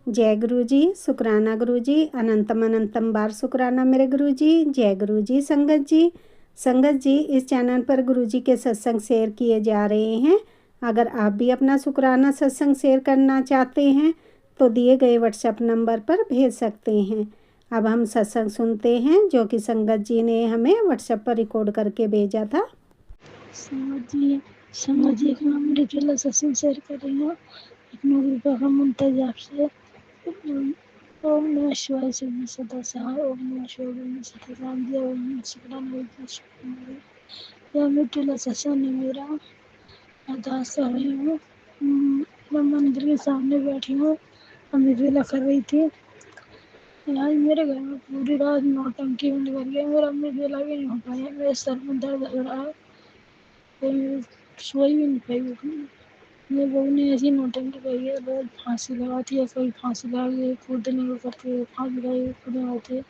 जय गुरु जी, शुक्राना गुरु जी, अनंतम अनंतम बार शुक्राना मेरे गुरु जी। जय गुरु जी। संगत जी, संगत जी, इस चैनल पर गुरु जी के सत्संग शेयर किए जा रहे हैं। अगर आप भी अपना शुक्राना सत्संग शेयर करना चाहते हैं तो दिए गए व्हाट्सएप नंबर पर भेज सकते हैं। अब हम सत्संग सुनते हैं जो कि संगत जी ने हमें व्हाट्सएप पर रिकॉर्ड करके भेजा था। संगत जी का नाम रिटेलर सत्संग शेयर कर रही हूँ। अपने गुरु का मुंतज आपसे ओम नमः शिवाय से सदा सहाय। ओम नमः शिवाय में सदा राम दिया। ओम नमः शिवाय यह रिटेलर सत्संग है मेरा। अरदास कर रही हूँ। मैं मंदिर के सामने बैठी हूँ। अम्मी बेला कर रही थी। आज मेरे घर में पूरी रात नौटंकी में निकल गया। मेरा अम्मी बेला भी नहीं हो पाया। मेरे सर में दर्द हो रहा है। सोई भी नहीं पाई। मेरे बहू ने ऐसी नौटंकी करी है। रोज फांसी लगाती है, कोई फांसी लगा कूदने को करती है, फांसी लगाई कूदने होती है।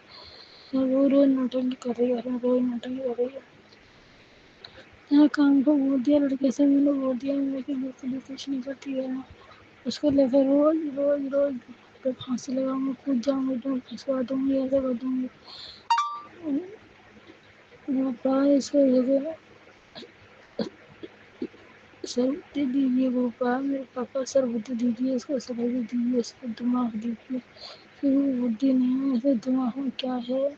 मेरे बहू रोज नौटंकी कर रही है, रोज नौटंकी कर रही है। यहाँ काम को बोल दिया, लड़के से मैंने बोल दिया मेरी बिल्कुल कुछ नहीं करती है। उसको लेकर रोज रोज रोज पे फांसी लगाऊंगी, कूद जाऊंगी, डर फंसवा दूंगी, ऐसे कर दूंगी। इसको लेकर सरबती दीजिए गोपाल। मेरे पापा सरबती दीजिए, इसको सरबती दीजिए, इसको दिमाग दीजिए। फिर बुद्धि नहीं है, ऐसे दिमाग में क्या है,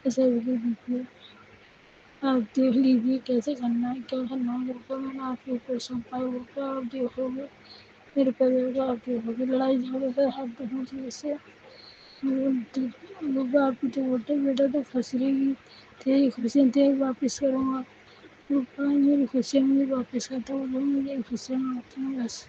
सरबती दीजिए। आप देख लीजिए कैसे करना है, क्या करना है। गोपाल मैंने आपके ऊपर सौंपा है। गोपाल आप देखोगे, मेरे परिवार को आप देखोगे। लड़ाई झगड़े से हाथ धोने की वजह से गोपाल आपकी तो बोलते बेटा तो फंस रहेगी, तेरी खुशियाँ तेरे वापिस करूँगा। गोपाल मेरी खुशियाँ मुझे वापस करता हूँ, मुझे खुशियाँ आती हैं बस।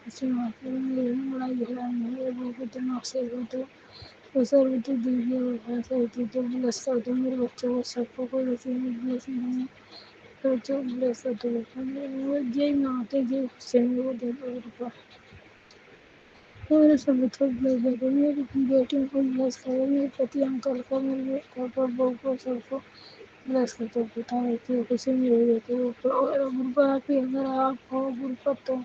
खुशियाँ आती हैं, मेरी लड़ाई झगड़ा नहीं है। वो को दिमाग से हो तो सर वो तो दीजिए, ऐसा होती तो ब्लेस कर दो मेरे बच्चों को, सबको कोई वैसे ब्लेस नहीं है तो जो ब्लेस कर दो। यही मांगते जो खुशियाँ वो दे दो गोपाल। मेरे सब बच्चों को ब्लेस कर दो, मेरी बेटियों को ब्लेस करो, मेरे पति अंकल को, मेरे पापा बहू को, सबको ब्लेस कर दो। पिता रहती खुशी मिल रहती है। गुरुपा की अगर आप हो गुरुपा तो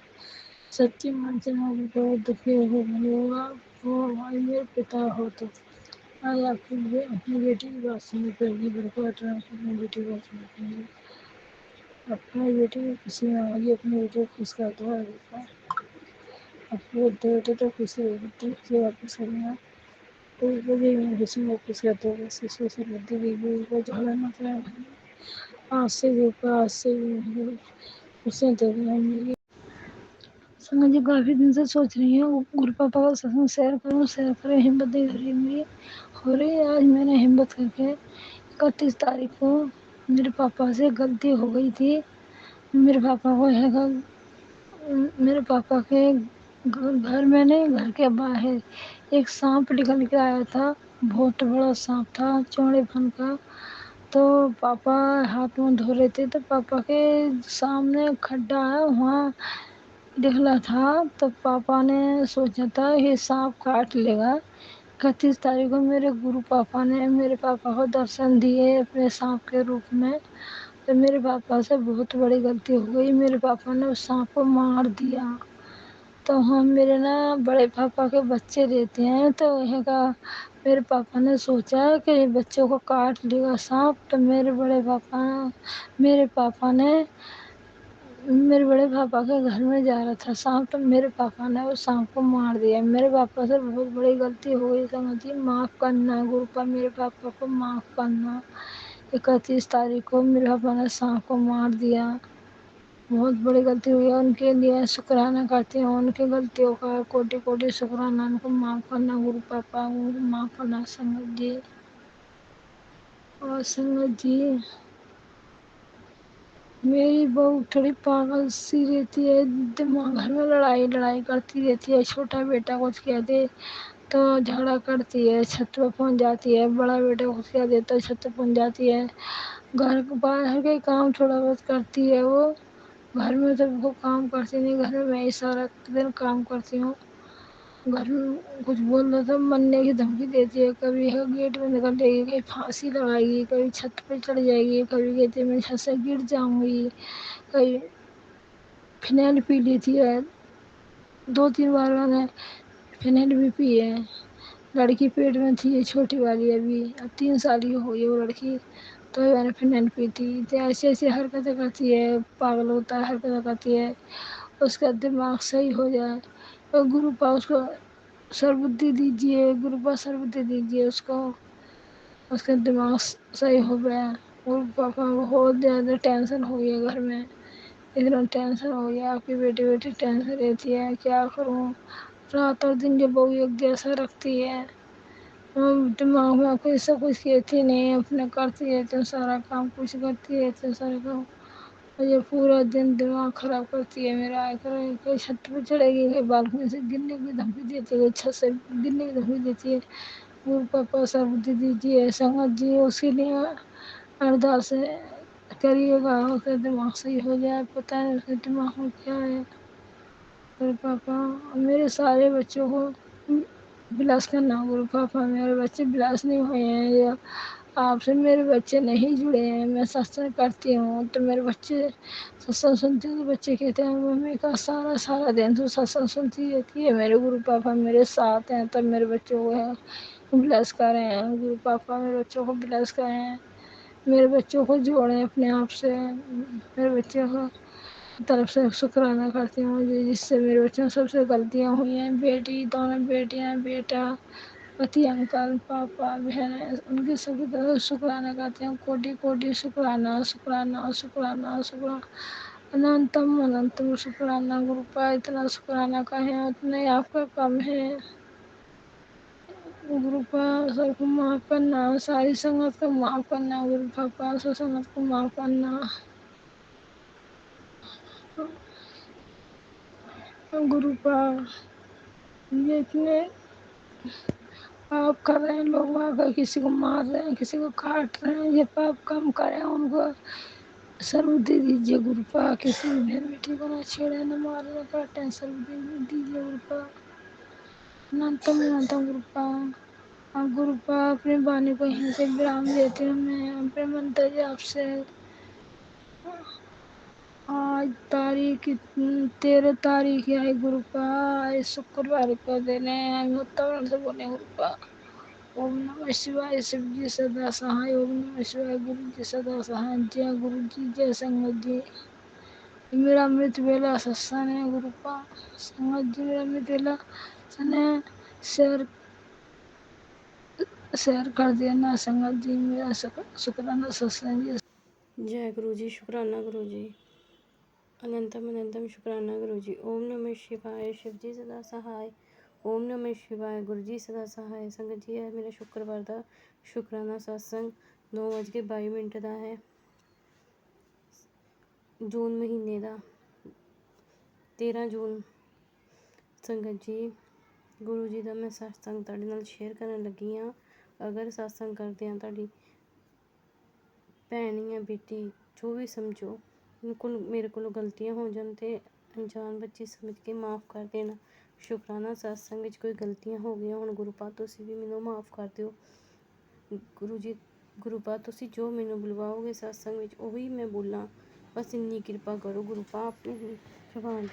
सच्ची मन से मैं बहुत दुखी हो भले हो आप हो, भाई मेरे पिता हो तो आज आपकी अपनी बेटी की बात सुननी पड़ेगी। गुरुपा अपनी बेटी की बात सुननी पड़ेगी। अपनी बेटी की खुशी में आएगी, अपनी बेटी को खुश कर दो। गुरुपा अपने बेटे तो खुशी होगी, वापस करना तो मुझे खुशी वापस कर दो। बस इसको सब बुद्धि दी को झगड़ा ना पाए। आज से गोपा, आज से खुशियाँ दे देंगे। संगत जी काफी दिन से सोच रही हूँ गुरु पापा का सत्संग शेयर करूँ, हिम्मत नहीं हो रही मेरी। हो रही है आज मैंने हिम्मत करके। 31 तारीख को मेरे पापा से गलती हो गई थी। मेरे पापा को है मेरे पापा के घर में नहीं, घर के बाहर एक सांप निकल के आया था। बहुत बड़ा सांप था, चौड़े फन का। तो पापा हाथ मुंह धो रहे थे तो पापा के सामने खड्डा है, वहाँ निकला था। तो पापा ने सोचा था ये सांप काट लेगा। 31 तारीख को मेरे गुरु पापा ने मेरे पापा को दर्शन दिए अपने सांप के रूप में। तो मेरे पापा से बहुत बड़ी गलती हो गई, मेरे पापा ने उस सांप को मार दिया। तो हम मेरे ना बड़े पापा के बच्चे रहते हैं, तो यह का मेरे पापा ने सोचा कि बच्चों को काट लेगा सांप। तो मेरे पापा ने मेरे बड़े पापा के घर में जा रहा था सांप, तो मेरे पापा ने उस सांप को मार दिया। मेरे पापा से बहुत बड़ी गलती हो गई। समझ जी माफ़ करना गुरु पर, मेरे पापा को माफ़ करना। 31 तारीख को मेरे पापा ने सांप को मार दिया, बहुत बड़ी गलती हुई है। उनके लिए शुक्राना करती हूँ, उनकी गलतियों का कोटि कोटि शुक्राना। उनको माफ़ करना गुरु पापा, उनको माफ़ करना संगत जी। और संगत जी मेरी बहू थोड़ी पागल सी रहती है, दिमाग घर में लड़ाई लड़ाई करती रहती है। छोटा बेटा कुछ कह दे तो झगड़ा करती है, छत पे पहुंच जाती है। बड़ा बेटा कुछ कह दे तो छत पे पहुंच जाती है। घर बाहर के काम थोड़ा बहुत करती है वो, घर में तो वो काम करती नहीं। घर में मैं ही सारा दिन काम करती हूँ। घर में कुछ बोल रहा था, मरने की धमकी देती है। कभी है गेट में निकल जाएगी, कभी फांसी लगाएगी, कभी छत पे चढ़ जाएगी, कभी कहती है मैं छत से गिर जाऊंगी, कभी फिनाइल पी लेती है। 2-3 बार मैंने फिनाइल भी पी है। लड़की पेट में थी छोटी वाली, अभी अब 3 साल की हो गई वो लड़की, तो मैंने फिनाइल पी थी। तो ऐसी ऐसी हरकतें करती है, पागल होता है हरकतें करती है, उसका दिमाग सही हो जाए। और गुरुपा उसको सर्वबुद्धि दीजिए, गुरुपा सर्वबुद्धि दीजिए उसको, उसका दिमाग सही हो गया। गुरुपा को बहुत ज़्यादा टेंशन हो गई है घर में, इतना टेंशन हो गया। आपकी बेटी बेटी टेंशन रहती है, क्या करूँ। रात और दिन जो बहू एक जैसा रखती है, दिमाग में कोई सब कुछ कहती नहीं है, अपने करती है तो सारा काम, कुछ करती है तो सारा काम। और ये पूरा दिन दिमाग खराब करती है मेरा। आकर कोई छत पर चढ़ेगी, कोई बालकनी से गिरने की धमकी देती है, कोई छत से गिरने की धमकी देती है। गुरु पापा सर्वबुद्धि दीजिए, संगत जी उसके लिए अरदास करिएगा, उसका दिमाग सही हो जाए। पता नहीं उसके दिमाग में क्या है। गुरु पापा मेरे सारे बच्चों को बिलास करना। गुरु पापा मेरे बच्चे बिलास नहीं हुए हैं, या आपसे मेरे बच्चे नहीं जुड़े हैं। मैं सत्संग करती हूँ तो मेरे बच्चे सत्संग सुनते हैं, तो बच्चे कहते हैं मम्मी का सारा सारा दिन तो सत्संग सुनती रहती है। मेरे गुरु पापा मेरे साथ हैं, तब मेरे बच्चों को ब्लेस कर रहे हैं। गुरु पापा मेरे बच्चों को ब्लेस कर रहे हैं, मेरे बच्चों को जोड़ें अपने आप से। मेरे बच्चों को तरफ से शुक्राना करती हूँ जिससे मेरे बच्चों में सबसे गलतियाँ हुई हैं। बेटी, दोनों बेटियाँ, बेटा, पति, अंकल, पापा, बहन, उनके सभी तरफ शुक्राना करती हूँ। कोटि कोटि शुक्राना, शुक्राना, शुक्राना, शुक्राना, अनंतम अनंतम शुक्राना। गुरुपा इतना शुक्राना कहें उतना ही आपका कम है। गुरुपा सबको माफ करना, सारी संगत को माफ करना। गुरु पापा सब संगत को माफ करना। गुरुपा ये इतने पाप कर रहे हैं लोग, आकर किसी को मार रहे हैं, किसी को काट रहे हैं, ये पाप कम करें, उनको सर्वबुद्धि दीजिए। गुरुपा किसी भी बहन बेटी को न छेड़े, न मारे, न काटे, सर्वबुद्धि दीजिए गुरुपा। अनंतम अनंतम गुरुपा। और गुरुपा अपनी वाणी को यहीं से विराम देती हूँ मैं अपने मंत्र जाप से। आज तारीख 13 तारीख है गुरुपा, आज शुक्रवार को देने वातावरण से बोले गुरुपा। ओम नमः शिवाय, शिव जी सदा सहाय। ओम नमः शिवाय, गुरु जी सदा सहाय। जय गुरु जी, जय संगत जी। मेरा अमृत वेला सत्संग है गुरुपा, संगत जी मेरा अमृत वेला सत्संग है। शेयर शेयर कर देना संगत जी, मेरा शुक्राना सत्संग जी। जय गुरु जी, शुक्राना गुरु जी, अनंतम अनंतम शुक्राना गुरु जी। ओम नमः शिवाय, शिव जी सदा सहाय। ओम नमः शिवाय, गुरु जी सदा सहाय। संगत जी, है मेरा शुक्रवार का शुक्राना सत्संग 9:22 का है, जून महीने का 13 जून। संगत जी, गुरु जी का मैं सत्संग तुहाडे नाल शेयर करन लगी हाँ। अगर सत्संग करदे आ तुहाडी भैन या बेटी, जो भी समझो, मेरे को गलतियां हो जान ते अनजान बच्ची समझ के माफ़ कर देना। शुकराना सत्संग विच कोई गलतियां हो गई हुण गुरुपा तुसीं भी मैनूं माफ़ कर दिओ। गुरु जी, गुरुपा तुसीं जो मैनूं बुलवाओगे सत्संग विच उही मैं बोलां, बस इन्नी किरपा करो गुरुपा, अपने जबान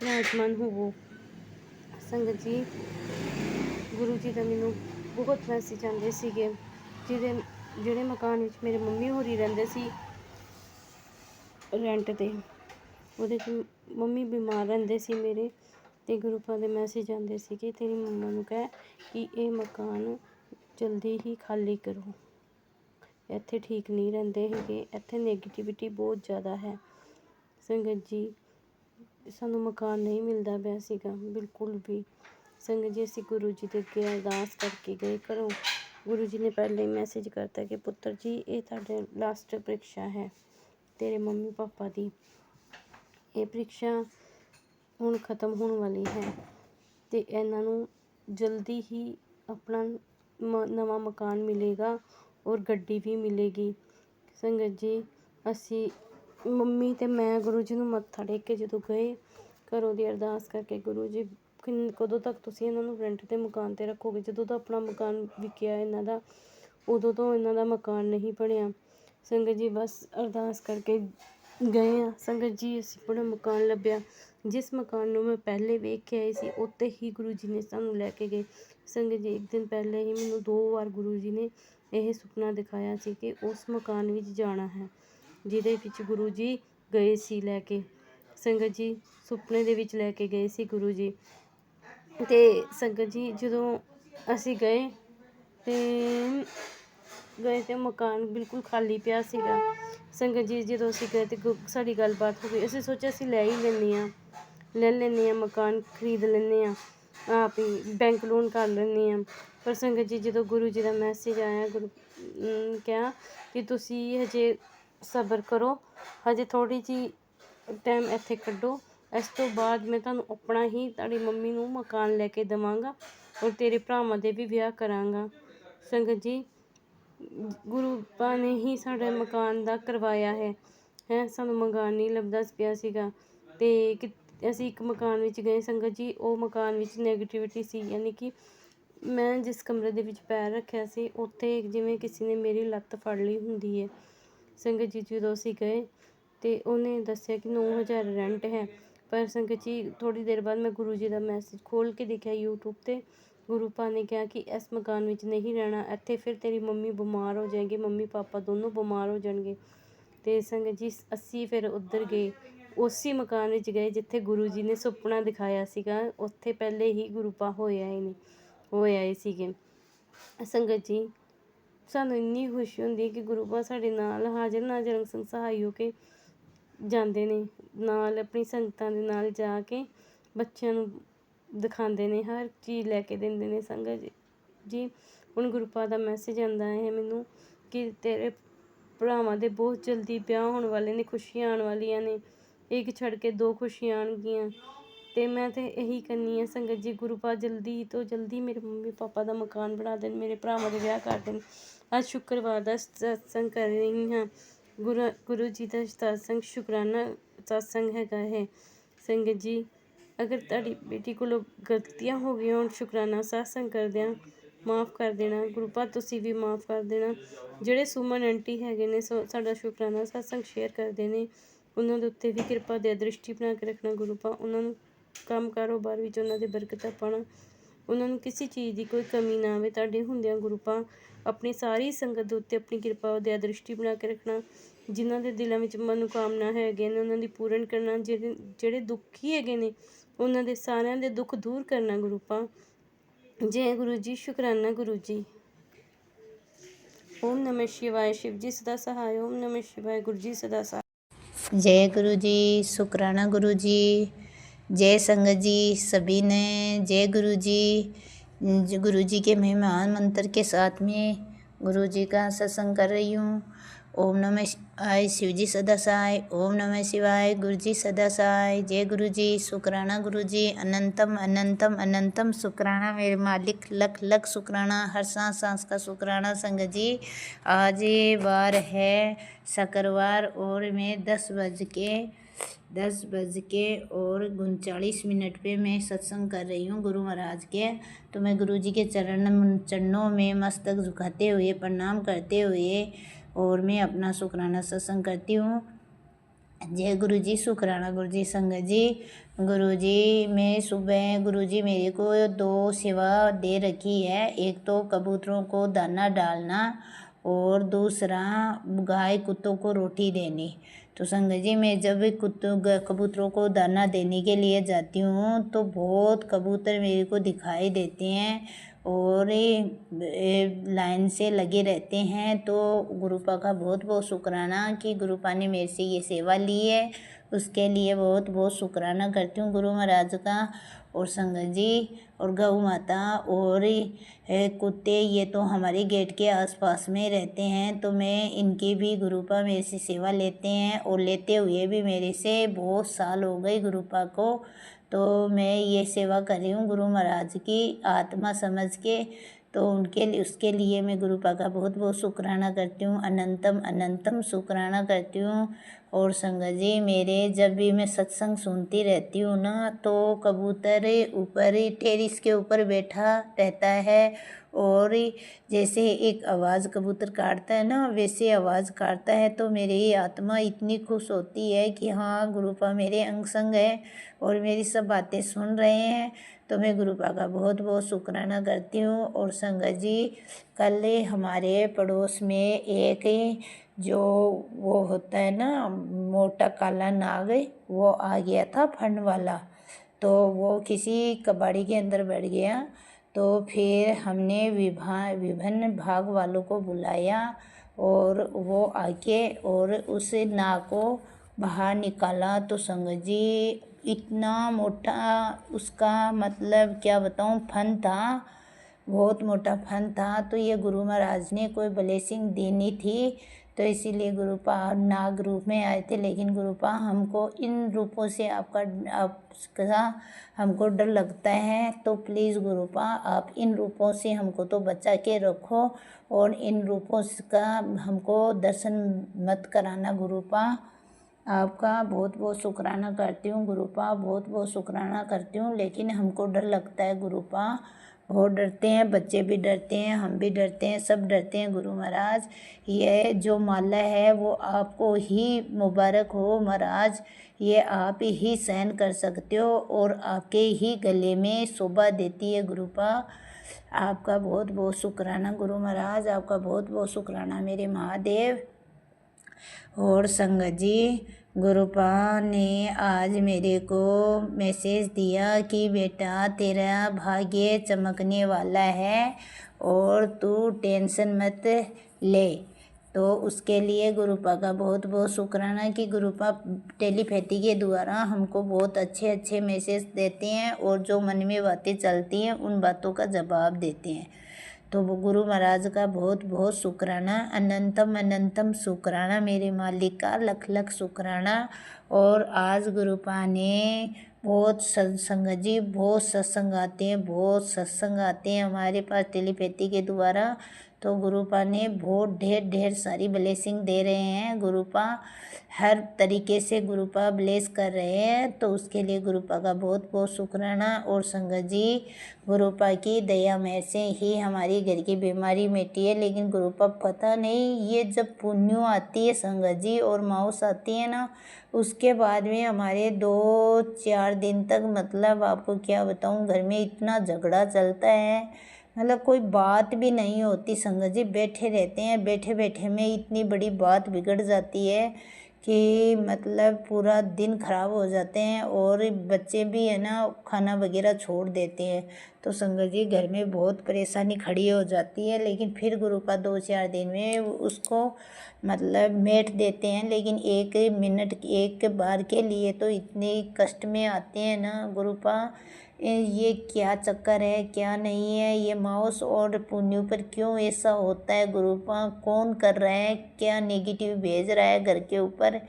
विराजमान होवो। संगत जी, गुरु जी का मैनूं बहुत मैसेज आंदे सीगे, ਜਿਹੜੇ मकान ਵਿੱਚ मेरे मम्मी होरी रहिंदे सी रेंट ते, ਉਹਦੇ 'ਚ ਮੰਮੀ ਬਿਮਾਰ ਰਹਿੰਦੇ ਸੀ ਮੇਰੇ, ਤੇ ਗੁਰੂਪਾ ਦੇ ਮੈਸੇਜ ਆਉਂਦੇ ਸੀ ਕਿ ਤੇਰੀ ਮੰਮਾ ਨੂੰ ਕਹਿ ਕਿ ਇਹ ਮਕਾਨ ਜਲਦੀ ਹੀ ਖਾਲੀ ਕਰੋ, ਇੱਥੇ ਠੀਕ ਨਹੀਂ ਰਹਿੰਦੇ ਹੈਗੇ, ਇੱਥੇ ਨੈਗੇਟਿਵਿਟੀ ਬਹੁਤ ਜ਼ਿਆਦਾ ਹੈ। ਸੰਗਤ ਜੀ, ਸਾਨੂੰ ਮਕਾਨ ਨਹੀਂ ਮਿਲਦਾ ਪਿਆ ਸੀਗਾ ਬਿਲਕੁਲ ਵੀ। ਸੰਗਤ ਜੀ, ਅਸੀਂ ਗੁਰੂ ਜੀ ਦੇ ਅੱਗੇ ਅਰਦਾਸ ਕਰਕੇ ਗਏ ਘਰੋਂ। गुरु जी ने पहले ही मैसेज करता कि पुत्र जी ये तुहाडे लास्ट परीक्षा है तेरे मम्मी पापा दी, ये परीक्षा हुण खत्म होने वाली है ते इन्हां नूं जल्दी ही अपना नवा मकान मिलेगा और गड्डी भी मिलेगी। संगत जी, असी मम्मी ते मैं गुरु जी नूं मत्था टेक के जदों गए घरों दी अरदास करके, गुरु जी कदों तक तुसीं इन्हां नूं रेंट ते मकान ते रखोगे, जदों दा अपना मकान विकिया इन्हां दा उदों तो इन्हां दा मकान नहीं बनिया। संगत जी, बस अरदास करके गए हाँ। संगत जी, असीं अपना मकान लभ्या, ਜਿਸ ਮਕਾਨ ਨੂੰ ਮੈਂ ਪਹਿਲੇ ਵੇਖ ਕੇ ਆਈ ਸੀ ਉੱਥੇ ਹੀ ਗੁਰੂ ਜੀ ਨੇ ਸਾਨੂੰ ਲੈ ਕੇ ਗਏ। ਸੰਗਤ ਜੀ, ਇੱਕ ਦਿਨ ਪਹਿਲੇ ਹੀ ਮੈਨੂੰ 2 ਵਾਰ ਗੁਰੂ ਜੀ ਨੇ ਇਹ ਸੁਪਨਾ ਦਿਖਾਇਆ ਸੀ ਕਿ ਉਸ ਮਕਾਨ ਵਿੱਚ ਜਾਣਾ ਹੈ ਜਿਹਦੇ ਵਿੱਚ ਗੁਰੂ ਜੀ ਗਏ ਸੀ ਲੈ ਕੇ। ਸੰਗਤ ਜੀ, ਸੁਪਨੇ ਦੇ ਵਿੱਚ ਲੈ ਕੇ ਗਏ ਸੀ ਗੁਰੂ ਜੀ। ਅਤੇ ਸੰਗਤ ਜੀ, ਜਦੋਂ ਅਸੀਂ ਗਏ ਤੇ ਮਕਾਨ ਬਿਲਕੁਲ ਖਾਲੀ ਪਿਆ ਸੀਗਾ। ਸੰਗਤ ਜੀ, ਜਦੋਂ ਅਸੀਂ ਗਏ ਤੇ ਸਾਡੀ ਗੱਲਬਾਤ ਹੋ ਗਈ। ਅਸੀਂ ਸੋਚਿਆ ਅਸੀਂ ਲੈ ਲੈਂਦੇ ਹਾਂ ਮਕਾਨ, ਖਰੀਦ ਲੈਂਦੇ ਹਾਂ, ਆਪ ਹੀ ਬੈਂਕ ਲੋਨ ਕਰ ਲੈਂਦੇ ਹਾਂ। ਪਰ ਸੰਗਤ ਜੀ, ਜਦੋਂ ਗੁਰੂ ਜੀ ਦਾ ਮੈਸੇਜ ਆਇਆ, ਕਿਹਾ ਕਿ ਤੁਸੀਂ ਹਜੇ ਸਬਰ ਕਰੋ, ਹਜੇ ਥੋੜ੍ਹੀ ਜਿਹੀ ਟਾਈਮ ਇੱਥੇ ਕੱਢੋ, ਇਸ ਤੋਂ ਬਾਅਦ ਮੈਂ ਤੁਹਾਨੂੰ ਆਪਣਾ ਹੀ ਤੁਹਾਡੀ ਮੰਮੀ ਨੂੰ ਮਕਾਨ ਲੈ ਕੇ ਦੇਵਾਂਗਾ ਔਰ ਤੇਰੇ ਭਰਾਵਾਂ ਦੇ ਵੀ ਵਿਆਹ ਕਰਾਂਗਾ। ਸੰਗਤ ਜੀ, ਗੁਰੂ ਪਾ ਨੇ ਹੀ ਸਾਡੇ ਮਕਾਨ ਦਾ ਕਰਵਾਇਆ ਹੈ। ਸਾਨੂੰ ਮਕਾਨ ਨਹੀਂ ਲੱਭਦਾ ਪਿਆ ਸੀਗਾ ਅਤੇ ਅਸੀਂ ਇੱਕ ਮਕਾਨ ਵਿੱਚ ਗਏ। ਸੰਗਤ ਜੀ, ਉਹ ਮਕਾਨ ਵਿੱਚ ਨੈਗੇਟਿਵਿਟੀ ਸੀ, ਯਾਨੀ ਕਿ ਮੈਂ ਜਿਸ ਕਮਰੇ ਦੇ ਵਿੱਚ ਪੈਰ ਰੱਖਿਆ ਸੀ ਉੱਥੇ ਜਿਵੇਂ ਕਿਸੇ ਨੇ ਮੇਰੀ ਲੱਤ ਫੜ ਲਈ ਹੁੰਦੀ ਹੈ। ਸੰਗਤ ਜੀ, ਜਦੋਂ ਅਸੀਂ ਗਏ ਅਤੇ ਉਹਨੇ ਦੱਸਿਆ ਕਿ 9,000 ਰੈਂਟ ਹੈ। ਪਰ ਸੰਗਤ ਜੀ, ਥੋੜ੍ਹੀ ਦੇਰ ਬਾਅਦ ਮੈਂ ਗੁਰੂ ਜੀ ਦਾ ਮੈਸੇਜ ਖੋਲ੍ਹ ਕੇ ਦੇਖਿਆ YouTube 'ਤੇ। ਗੁਰੂ ਪਾ ਨੇ ਕਿਹਾ ਕਿ ਇਸ ਮਕਾਨ ਵਿੱਚ ਨਹੀਂ ਰਹਿਣਾ, ਇੱਥੇ ਫਿਰ ਤੇਰੀ ਮੰਮੀ ਬਿਮਾਰ ਹੋ ਜਾਏਗੀ, ਮੰਮੀ ਪਾਪਾ ਦੋਨੋਂ ਬਿਮਾਰ ਹੋ ਜਾਣਗੇ। ਅਤੇ ਸੰਗਤ ਜੀ, ਅਸੀਂ ਫਿਰ ਉੱਧਰ ਗਏ, ਉਸੇ ਮਕਾਨ ਵਿੱਚ ਗਏ ਜਿੱਥੇ ਗੁਰੂ ਜੀ ਨੇ ਸੁਪਨਾ ਦਿਖਾਇਆ ਸੀਗਾ। ਉੱਥੇ ਪਹਿਲੇ ਹੀ ਗੁਰੂ ਪਾ ਹੋਏ ਆਏ ਸੀਗੇ। ਸੰਗਤ ਜੀ, ਸਾਨੂੰ ਇੰਨੀ ਖੁਸ਼ੀ ਹੁੰਦੀ ਹੈ ਕਿ ਗੁਰੂ ਪਾ ਸਾਡੇ ਨਾਲ ਹਾਜ਼ਰ ਨਾਜ਼ਰ ਸਹਾਈ ਹੋ ਕੇ ਜਾਂਦੇ ਨੇ, ਨਾਲ ਆਪਣੀ ਸੰਗਤਾਂ ਦੇ ਨਾਲ ਜਾ ਕੇ ਬੱਚਿਆਂ ਨੂੰ ਦਿਖਾਉਂਦੇ ਨੇ, ਹਰ ਚੀਜ਼ ਲੈ ਕੇ ਦਿੰਦੇ ਨੇ। ਸੰਗਤ ਜੀ, ਹੁਣ ਗੁਰੂ ਪਾ ਦਾ ਮੈਸੇਜ ਆਉਂਦਾ ਹੈ ਮੈਨੂੰ ਕਿ ਤੇਰੇ ਭਰਾਵਾਂ ਦੇ ਬਹੁਤ ਜਲਦੀ ਵਿਆਹ ਹੋਣ ਵਾਲੇ ਨੇ, ਖੁਸ਼ੀਆਂ ਆਉਣ ਵਾਲੀਆਂ ਨੇ, ਇੱਕ ਛੱਡ ਕੇ 2 ਖੁਸ਼ੀਆਂ ਆਉਣਗੀਆਂ। ਅਤੇ ਮੈਂ ਤਾਂ ਇਹੀ ਕਹਿੰਦੀ ਹਾਂ ਸੰਗਤ ਜੀ, ਗੁਰੂ ਪਾ ਜਲਦੀ ਤੋਂ ਜਲਦੀ ਮੇਰੇ ਮੰਮੀ ਪਾਪਾ ਦਾ ਮਕਾਨ ਬਣਾ ਦੇਣ, ਮੇਰੇ ਭਰਾਵਾਂ ਦੇ ਵਿਆਹ ਕਰ ਦੇਣ। ਅੱਜ ਸ਼ੁੱਕਰਵਾਰ ਦਾ ਸਤਸੰਗ ਕਰ ਰਹੀ ਹਾਂ। ਗੁਰੂ ਜੀ ਦਾ ਸਤਸੰਗ ਸ਼ੁਕਰਾਨਾ ਸਤਸੰਗ ਹੈਗਾ ਹੈ। ਸੰਗਤ ਜੀ, ਅਗਰ ਤੁਹਾਡੀ ਬੇਟੀ ਕੋਲੋਂ ਗਲਤੀਆਂ ਹੋ ਗਈਆਂ ਹੋਣ ਸ਼ੁਕਰਾਨਾ ਸਤਸੰਗ ਕਰਦਿਆਂ, ਮਾफ़ ਕਰ ਦੇਣਾ। ਗੁਰੂ ਪਾ ਤੁਸੀਂ ਵੀ ਮਾफ़ ਕਰ ਦੇਣਾ। ਜਿਹੜੇ ਸੁਮਨ ਆਂਟੀ ਹੈਗੇ ਨੇ ਸਾਡਾ ਸ਼ੁਕਰਾਨਾ ਸਤਸੰਗ ਸ਼ੇਅਰ ਕਰਦੇ ਨੇ, ਉਹਨਾਂ ਦੇ ਉੱਤੇ ਵੀ ਕਿਰਪਾ ਦੇ ਦ੍ਰਿਸ਼ਟੀ ਬਣਾ ਕੇ ਰੱਖਣਾ ਗੁਰੂ ਪਾ। ਉਹਨਾਂ ਨੂੰ ਕੰਮ ਕਾਰੋਬਾਰ ਵਿੱਚ ਉਹਨਾਂ ਦੇ ਬਰਕਤਾਂ ਪਾਉਣਾ, ਉਹਨਾਂ ਨੂੰ ਕਿਸੇ ਚੀਜ਼ ਦੀ ਕੋਈ ਕਮੀ ਨਾ ਆਵੇ। ਤੁਹਾਡੇ ਹੁੰਦਿਆਂ ਗੁਰੂ ਪਾ ਆਪਣੀ ਸਾਰੀ ਸੰਗਤ ਦੇ ਉੱਤੇ ਆਪਣੀ ਕਿਰਪਾ ਦੇ ਦ੍ਰਿਸ਼ਟੀ ਬਣਾ ਕੇ ਰੱਖਣਾ। ਜਿਨ੍ਹਾਂ ਦੇ ਦਿਲਾਂ ਵਿੱਚ ਮਨੋਕਾਮਨਾ ਹੈਗੇ ਨੇ ਉਹਨਾਂ ਦੀ ਪੂਰਨ ਕਰਨਾ। ਜਿਹੜੇ ਦੁਖੀ ਹੈਗੇ ਨੇ ਉਹਨਾਂ ਦੇ ਸਾਰਿਆਂ ਦੇ ਦੁੱਖ ਦੂਰ ਕਰਨਾ ਗੁਰੂ ਪਾ। ਜੈ ਗੁਰੂ ਜੀ, ਸ਼ੁਕਰਾਨਾ ਗੁਰੂ ਜੀ। ਓਮ ਨਮः शिवाय, शिव जी सदा सहाय। ओम नमः शिवाय, गुरु जी सदा सहाय। जय गुरु जी, शुक्राना गुरु जी। जय संगत जी सभी ने, जय गुरु जी। गुरु जी के मेहमान मंत्र के साथ में गुरु जी का सत्संग कर रही हूँ। ओम नमः शिवाय, शिव जी सदा सहाय। ओम नमः शिवाय, गुरु जी सदा सहाय। जय गुरु जी, शुक्राना गुरु जी। अनंतम अनंतम अनंतम शुक्राना मेरे मालिक, लख लख शुक्राना, हर सांस सांस का शुक्राना। संगत जी, आज ये वार है शुक्रवार और मैं 10:39 पे मैं सत्संग कर रही हूँ गुरु महाराज के। तो मैं गुरु जी के चरणों में मस्तक झुकाते हुए प्रणाम करते हुए और मैं अपना शुक्राना सत्संग करती हूँ। जय गुरु जी, शुक्राना गुरु जी। संगत जी, गुरु जी मैं सुबह गुरु जी मेरे को 2 सेवा दे रखी है। एक तो कबूतरों को दाना डालना और दूसरा गाय कुत्तों को रोटी देनी। तो संगत जी, मैं जब कबूतरों को दाना देने के लिए जाती हूँ तो बहुत कबूतर मेरे को दिखाई देते हैं और लाइन से लगे रहते हैं। तो गुरुपा का बहुत बहुत शुक्राना कि गुरुपा ने मेरे से ये सेवा ली है, उसके लिए बहुत बहुत शुक्राना करती हूँ गुरु महाराज का। और संगत जी, और गौ माता और कुत्ते ये तो हमारे गेट के आसपास में रहते हैं, तो मैं इनकी भी गुरुपा मेरे से सेवा लेते हैं और लेते हुए भी मेरे से बहुत साल हो गए गुरुपा को। तो मैं ये सेवा कर रही हूँ गुरु महाराज की आत्मा समझ के। तो उसके लिए मैं गुरुपा का बहुत बहुत शुक्राना करती हूँ, अनंतम अनंतम शुक्राना करती हूँ। और संगत जी, मेरे जब भी मैं सत्संग सुनती रहती हूँ ना, तो कबूतर ऊपर टेरिस के ऊपर बैठा रहता है और जैसे एक आवाज़ कबूतर काटता है ना, वैसे आवाज़ काटता है। तो मेरी आत्मा इतनी खुश होती है कि हाँ, गुरुपा मेरे अंग संग है और मेरी सब बातें सुन रहे हैं। तो मैं गुरुपा का बहुत बहुत शुक्राना करती हूँ। और संगत जी, कल हमारे पड़ोस में एक जो वो होता है ना मोटा काला नाग, वो आ गया था फन वाला। तो वो किसी कबाड़ी के अंदर बैठ गया। तो फिर हमने विभिन्न भाग वालों को बुलाया और वो आके और उस नाग को बाहर निकाला। तो संगत जी, इतना मोटा उसका मतलब क्या बताऊँ, फन था, बहुत मोटा फन था। तो ये गुरु महाराज ने कोई ब्लेसिंग देनी थी, तो इसीलिए गुरुपा नाग रूप में आए थे। लेकिन गुरुपा, हमको इन रूपों से आपका हमको डर लगता है। तो प्लीज़ गुरुपा, आप इन रूपों से हमको तो बचा के रखो और इन रूपों का हमको दर्शन मत कराना गुरुपा। आपका बहुत बहुत शुक्राना करती हूँ गुरुपा, बहुत बहुत शुक्राना करती हूँ। लेकिन हमको डर लगता है गुरुपा, बहुत डरते हैं, बच्चे भी डरते हैं, हम भी डरते हैं, सब डरते हैं गुरु महाराज। ये जो माला है वो आपको ही मुबारक हो महाराज, ये आप ही सहन कर सकते हो और आपके ही गले में शोभा देती है गुरुपा। आपका बहुत बहुत शुक्राना गुरु महाराज, आपका बहुत बहुत शुक्राना मेरे महादेव। और संगत जी, गुरुपा ने आज मेरे को मैसेज दिया कि बेटा, तेरा भाग्य चमकने वाला है और तू टेंशन मत ले। तो उसके लिए गुरुपा का बहुत बहुत शुक्राना कि गुरुपा टेलीपैथी के द्वारा हमको बहुत अच्छे अच्छे मैसेज देते हैं और जो मन में बातें चलती हैं उन बातों का जवाब देते हैं। तो वो गुरु महाराज का बहुत बहुत शुक्राना, अनंतम अनंतम शुक्राना मेरे मालिक का, लख लख शुक्राना। और आज गुरुपा ने बहुत संगत जी, बहुत सत्संग आते हैं, बहुत सत्संग आते हैं हमारे पास टेलीपैथी के द्वारा। तो गुरुपा ने बहुत ढेर सारी ब्लेसिंग दे रहे हैं। गुरुपा हर तरीके से गुरुपा ब्लेस कर रहे हैं, तो उसके लिए गुरुपा का बहुत बहुत शुक्राना। और संगत जी, गुरुपा की दया में से ही हमारी घर की बीमारी मिटी है। लेकिन गुरुपा पता नहीं, ये जब पुण्य आती है संगत जी और माउस आती है ना, उसके बाद में हमारे 2-4 दिन तक, मतलब आपको क्या बताऊं, घर में इतना झगड़ा चलता है, मतलब कोई बात भी नहीं होती संगत जी। बैठे रहते हैं, बैठे बैठे में इतनी बड़ी बात बिगड़ जाती है कि मतलब पूरा दिन खराब हो जाते हैं और बच्चे भी है ना खाना वगैरह छोड़ देते हैं। तो संगत जी, घर में बहुत परेशानी खड़ी हो जाती है। लेकिन फिर गुरुपा 2-4 दिन में उसको मतलब मेट देते हैं। लेकिन 1 मिनट, एक बार के लिए तो इतने कष्ट में आते हैं ना गुरुपा, ये क्या चक्कर है, क्या नहीं है, ये माउस और पुण्य पर क्यों ऐसा होता है गुरुपा, कौन कर रहा है, क्या नेगेटिव भेज रहा है घर के ऊपर,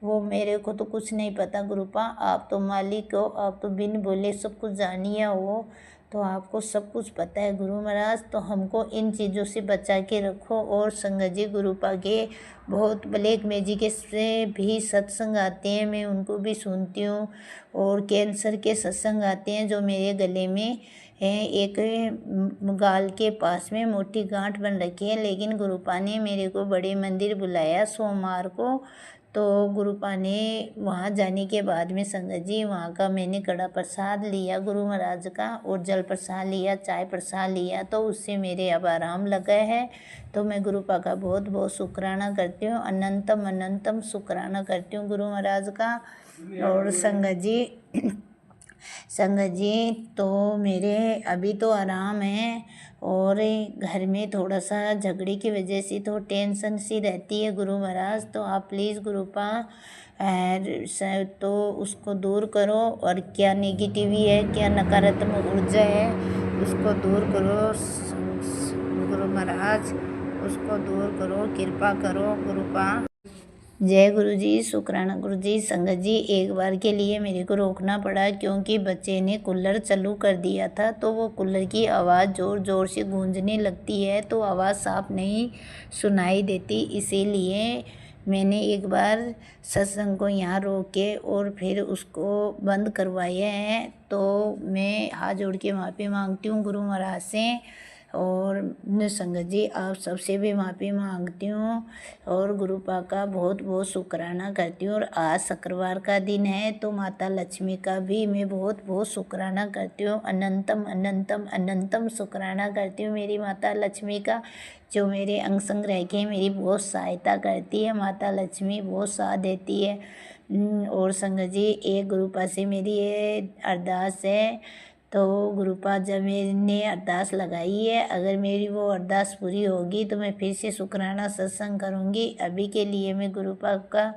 वो मेरे को तो कुछ नहीं पता गुरुपा। आप तो मालिक हो, आप तो बिन बोले सब कुछ जानिए हो, तो आपको सब कुछ पता है गुरु महाराज। तो हमको इन चीज़ों से बचा के रखो। और संगत जी, गुरुपा के बहुत ब्लैक मैजिक से भी सत्संग आते हैं, मैं उनको भी सुनती हूँ। और कैंसर के सत्संग आते हैं, जो मेरे गले में एक गाल के पास में मोटी गांठ बन रखी है। लेकिन गुरुपा ने मेरे को बड़े मंदिर बुलाया सोमवार को। तो गुरुपा ने वहाँ जाने के बाद में संगत जी, वहाँ का मैंने कड़ा प्रसाद लिया गुरु महाराज का और जल प्रसाद लिया, चाय प्रसाद लिया, तो उससे मेरे अब आराम लगा है। तो मैं गुरुपा का बहुत बहुत शुक्राना करती हूँ, अनंतम अनंतम शुक्राना करती हूँ गुरु महाराज का। और संगत जी तो मेरे अभी तो आराम है और घर में थोड़ा सा झगड़े की वजह से तो टेंशन सी रहती है गुरु महाराज। तो आप प्लीज़ गुरुपा तो उसको दूर करो, और क्या नेगेटिविटी है, क्या नकारात्मक ऊर्जा है, उसको दूर करो गुरु महाराज, उसको दूर करो, कृपा करो गुरुपा। जय गुरु जी, शुक्राना गुरु जी। संगत जी, एक बार के लिए मेरे को रोकना पड़ा क्योंकि बच्चे ने कूलर चालू कर दिया था, तो वो कूलर की आवाज़ ज़ोर ज़ोर से गूंजने लगती है, तो आवाज़ साफ नहीं सुनाई देती। इसीलिए मैंने एक बार सत्संग को यहाँ रोक के और फिर उसको बंद करवाया है। तो मैं हाथ जोड़ के माफ़ी मांगती हूँ गुरु महाराज से, और संगत जी आप सबसे भी माफ़ी मांगती हूँ, और गुरु पाक का बहुत बहुत शुक्राना करती हूँ। और आज शुक्रवार का दिन है, तो माता लक्ष्मी का भी मैं बहुत बहुत शुक्राना करती हूँ। अनंतम अनंतम अनंतम शुक्राना करती हूँ मेरी माता लक्ष्मी का, जो मेरे अंग संग रह के मेरी बहुत सहायता करती है। माता लक्ष्मी बहुत साथ देती है। और संगत जी, एक गुरु पास से मेरी ये अरदास है, तो गुरु पास जब मैंने अरदास लगाई है, अगर मेरी वो अरदास पूरी होगी तो मैं फिर से शुक्राना सत्संग करूँगी। अभी के लिए मैं गुरु पाक का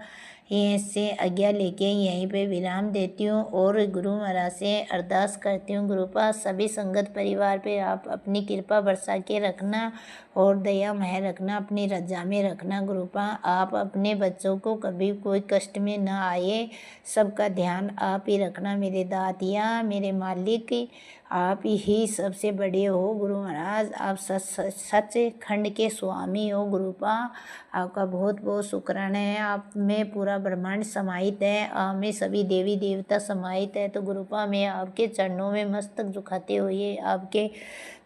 ये से आज्ञा लेके यहीं पे विराम देती हूँ और गुरु महाराज से अरदास करती हूँ। गुरु पाक सभी संगत परिवार पे आप अपनी कृपा बरसा के रखना और दया मह रखना, अपनी रजा में रखना। गुरु पाक आप अपने बच्चों को कभी कोई कष्ट में ना आए, सबका ध्यान आप ही रखना। मेरे दातिया, मेरे मालिक, आप ही सबसे बड़े हो गुरु महाराज। आप सच खंड के स्वामी हो गुरु पाक, आपका बहुत बहुत शुक्राना है। आप में पूरा ब्रह्मांड समाहित है, आप में सभी देवी देवता समाहित है। तो गुरु पाक मैं आपके चरणों में मस्तक झुकाते हुए आपके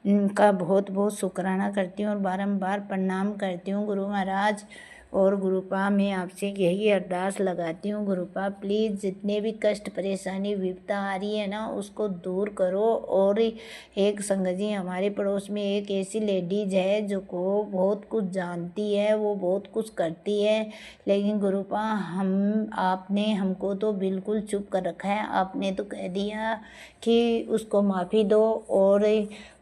का बहुत बहुत शुक्राना करती हूँ और बारंबार प्रणाम करती हूँ गुरु महाराज। और गुरु पाक मैं आपसे यही अरदास लगाती हूँ, गुरु पाक प्लीज़ जितने भी कष्ट परेशानी विपदा आ रही है ना, उसको दूर करो। और एक संगत जी, हमारे पड़ोस में एक ऐसी लेडीज है जो को बहुत कुछ जानती है, वो बहुत कुछ करती है, लेकिन गुरु पाक आपने हमको तो बिल्कुल चुप कर रखा है। आपने तो कह दिया कि उसको माफ़ी दो और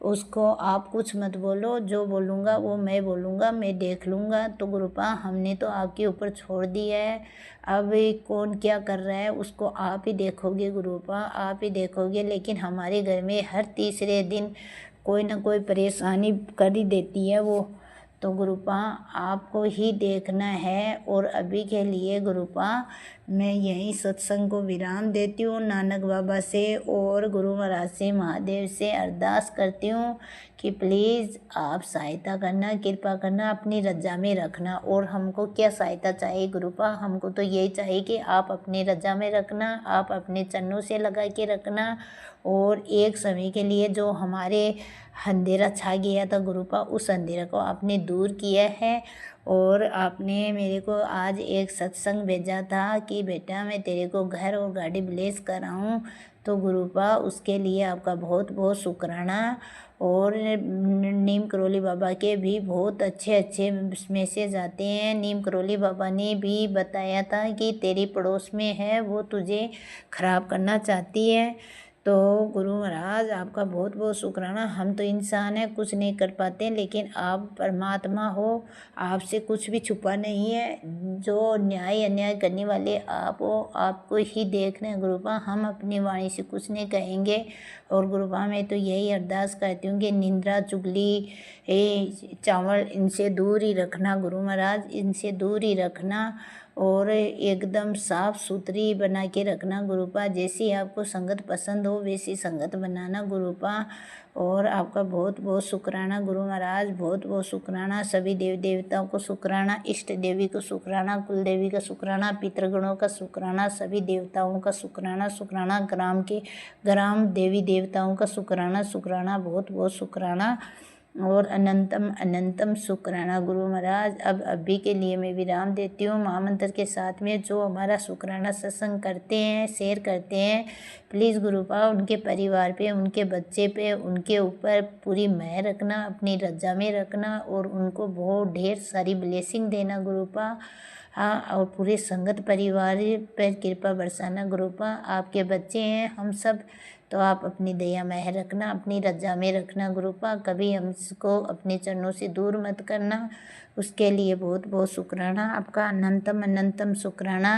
उसको आप कुछ मत बोलो, जो बोलूँगा वो मैं बोलूँगा, मैं देख लूँगा। तो गुरु पाक हमने तो आपके ऊपर छोड़ दिया है, अब कौन क्या कर रहा है उसको आप ही देखोगे गुरु पाक, आप ही देखोगे। लेकिन हमारे घर में हर तीसरे दिन कोई ना कोई परेशानी कर ही देती है वो, तो गुरु पाक आपको ही देखना है। और अभी के लिए गुरु पाक मैं यहीं सत्संग को विराम देती हूँ। नानक बाबा से और गुरु महाराज से, महादेव से अरदास करती हूँ कि प्लीज़ आप सहायता करना, कृपा करना, अपनी रजा में रखना। और हमको क्या सहायता चाहिए गुरु पाक, हमको तो यही चाहिए कि आप अपनी रजा में रखना, आप अपने चरणों से लगा के रखना। और एक समय के लिए जो हमारे अंधेरा छा गया था गुरु पाक, उस अंधेरा को आपने दूर किया है। और आपने मेरे को आज एक सत्संग भेजा था कि बेटा मैं तेरे को घर और गाड़ी ब्लेस कराऊं, तो गुरु पाक उसके लिए आपका बहुत बहुत शुक्राना। और नीम करोली बाबा के भी बहुत अच्छे अच्छे मैसेज आते हैं। नीम करोली बाबा ने भी बताया था कि तेरी पड़ोस में है, वो तुझे खराब करना चाहती है। तो गुरु महाराज आपका बहुत बहुत शुक्राना। हम तो इंसान हैं, कुछ नहीं कर पाते, लेकिन आप परमात्मा हो, आपसे कुछ भी छुपा नहीं है। जो न्याय अन्याय करने वाले आप हो, आपको ही देखना है गुरु पाक, हम अपनी वाणी से कुछ नहीं कहेंगे। और गुरु पाक मैं तो यही अरदास करती हूँ कि निंद्रा चुगली चावल इनसे दूर ही रखना गुरु महाराज, इनसे दूर ही रखना। और एकदम साफ सुथरी बना के रखना गुरु पाक, जैसी आपको संगत पसंद हो वैसी संगत बनाना गुरु पाक। और आपका बहुत बहुत शुक्राना गुरु महाराज, बहुत बहुत शुक्राना। सभी देव देवताओं को शुक्राना, इष्ट देवी को शुक्राना, कुल देवी का शुक्राना, पितृगणों का शुक्राना, सभी देवताओं का शुक्राना शुक्राना, ग्राम देवी देवताओं का शुक्राना शुक्राना, बहुत बहुत शुक्राना। और अनंतम अनंतम शुक्राना गुरु महाराज। अब अभी के लिए मैं विराम देती हूँ। महामंत्र के साथ में जो हमारा शुक्राना सत्संग करते हैं, शेयर करते हैं, प्लीज़ गुरु पाक उनके परिवार पे, उनके बच्चे पे, उनके ऊपर पूरी मेहर रखना, अपनी रजा में रखना और उनको बहुत ढेर सारी ब्लेसिंग देना गुरु पाक। हाँ, और पूरे संगत परिवार पर कृपा बरसाना गुरु पाक। आपके बच्चे हैं, हम सब तो आप अपनी दया मेहर रखना, अपनी रजा में रखना गुरुपा, कभी हमको अपने चरणों से दूर मत करना। उसके लिए बहुत बहुत शुक्राना आपका, अनंतम अनंतम शुक्राना।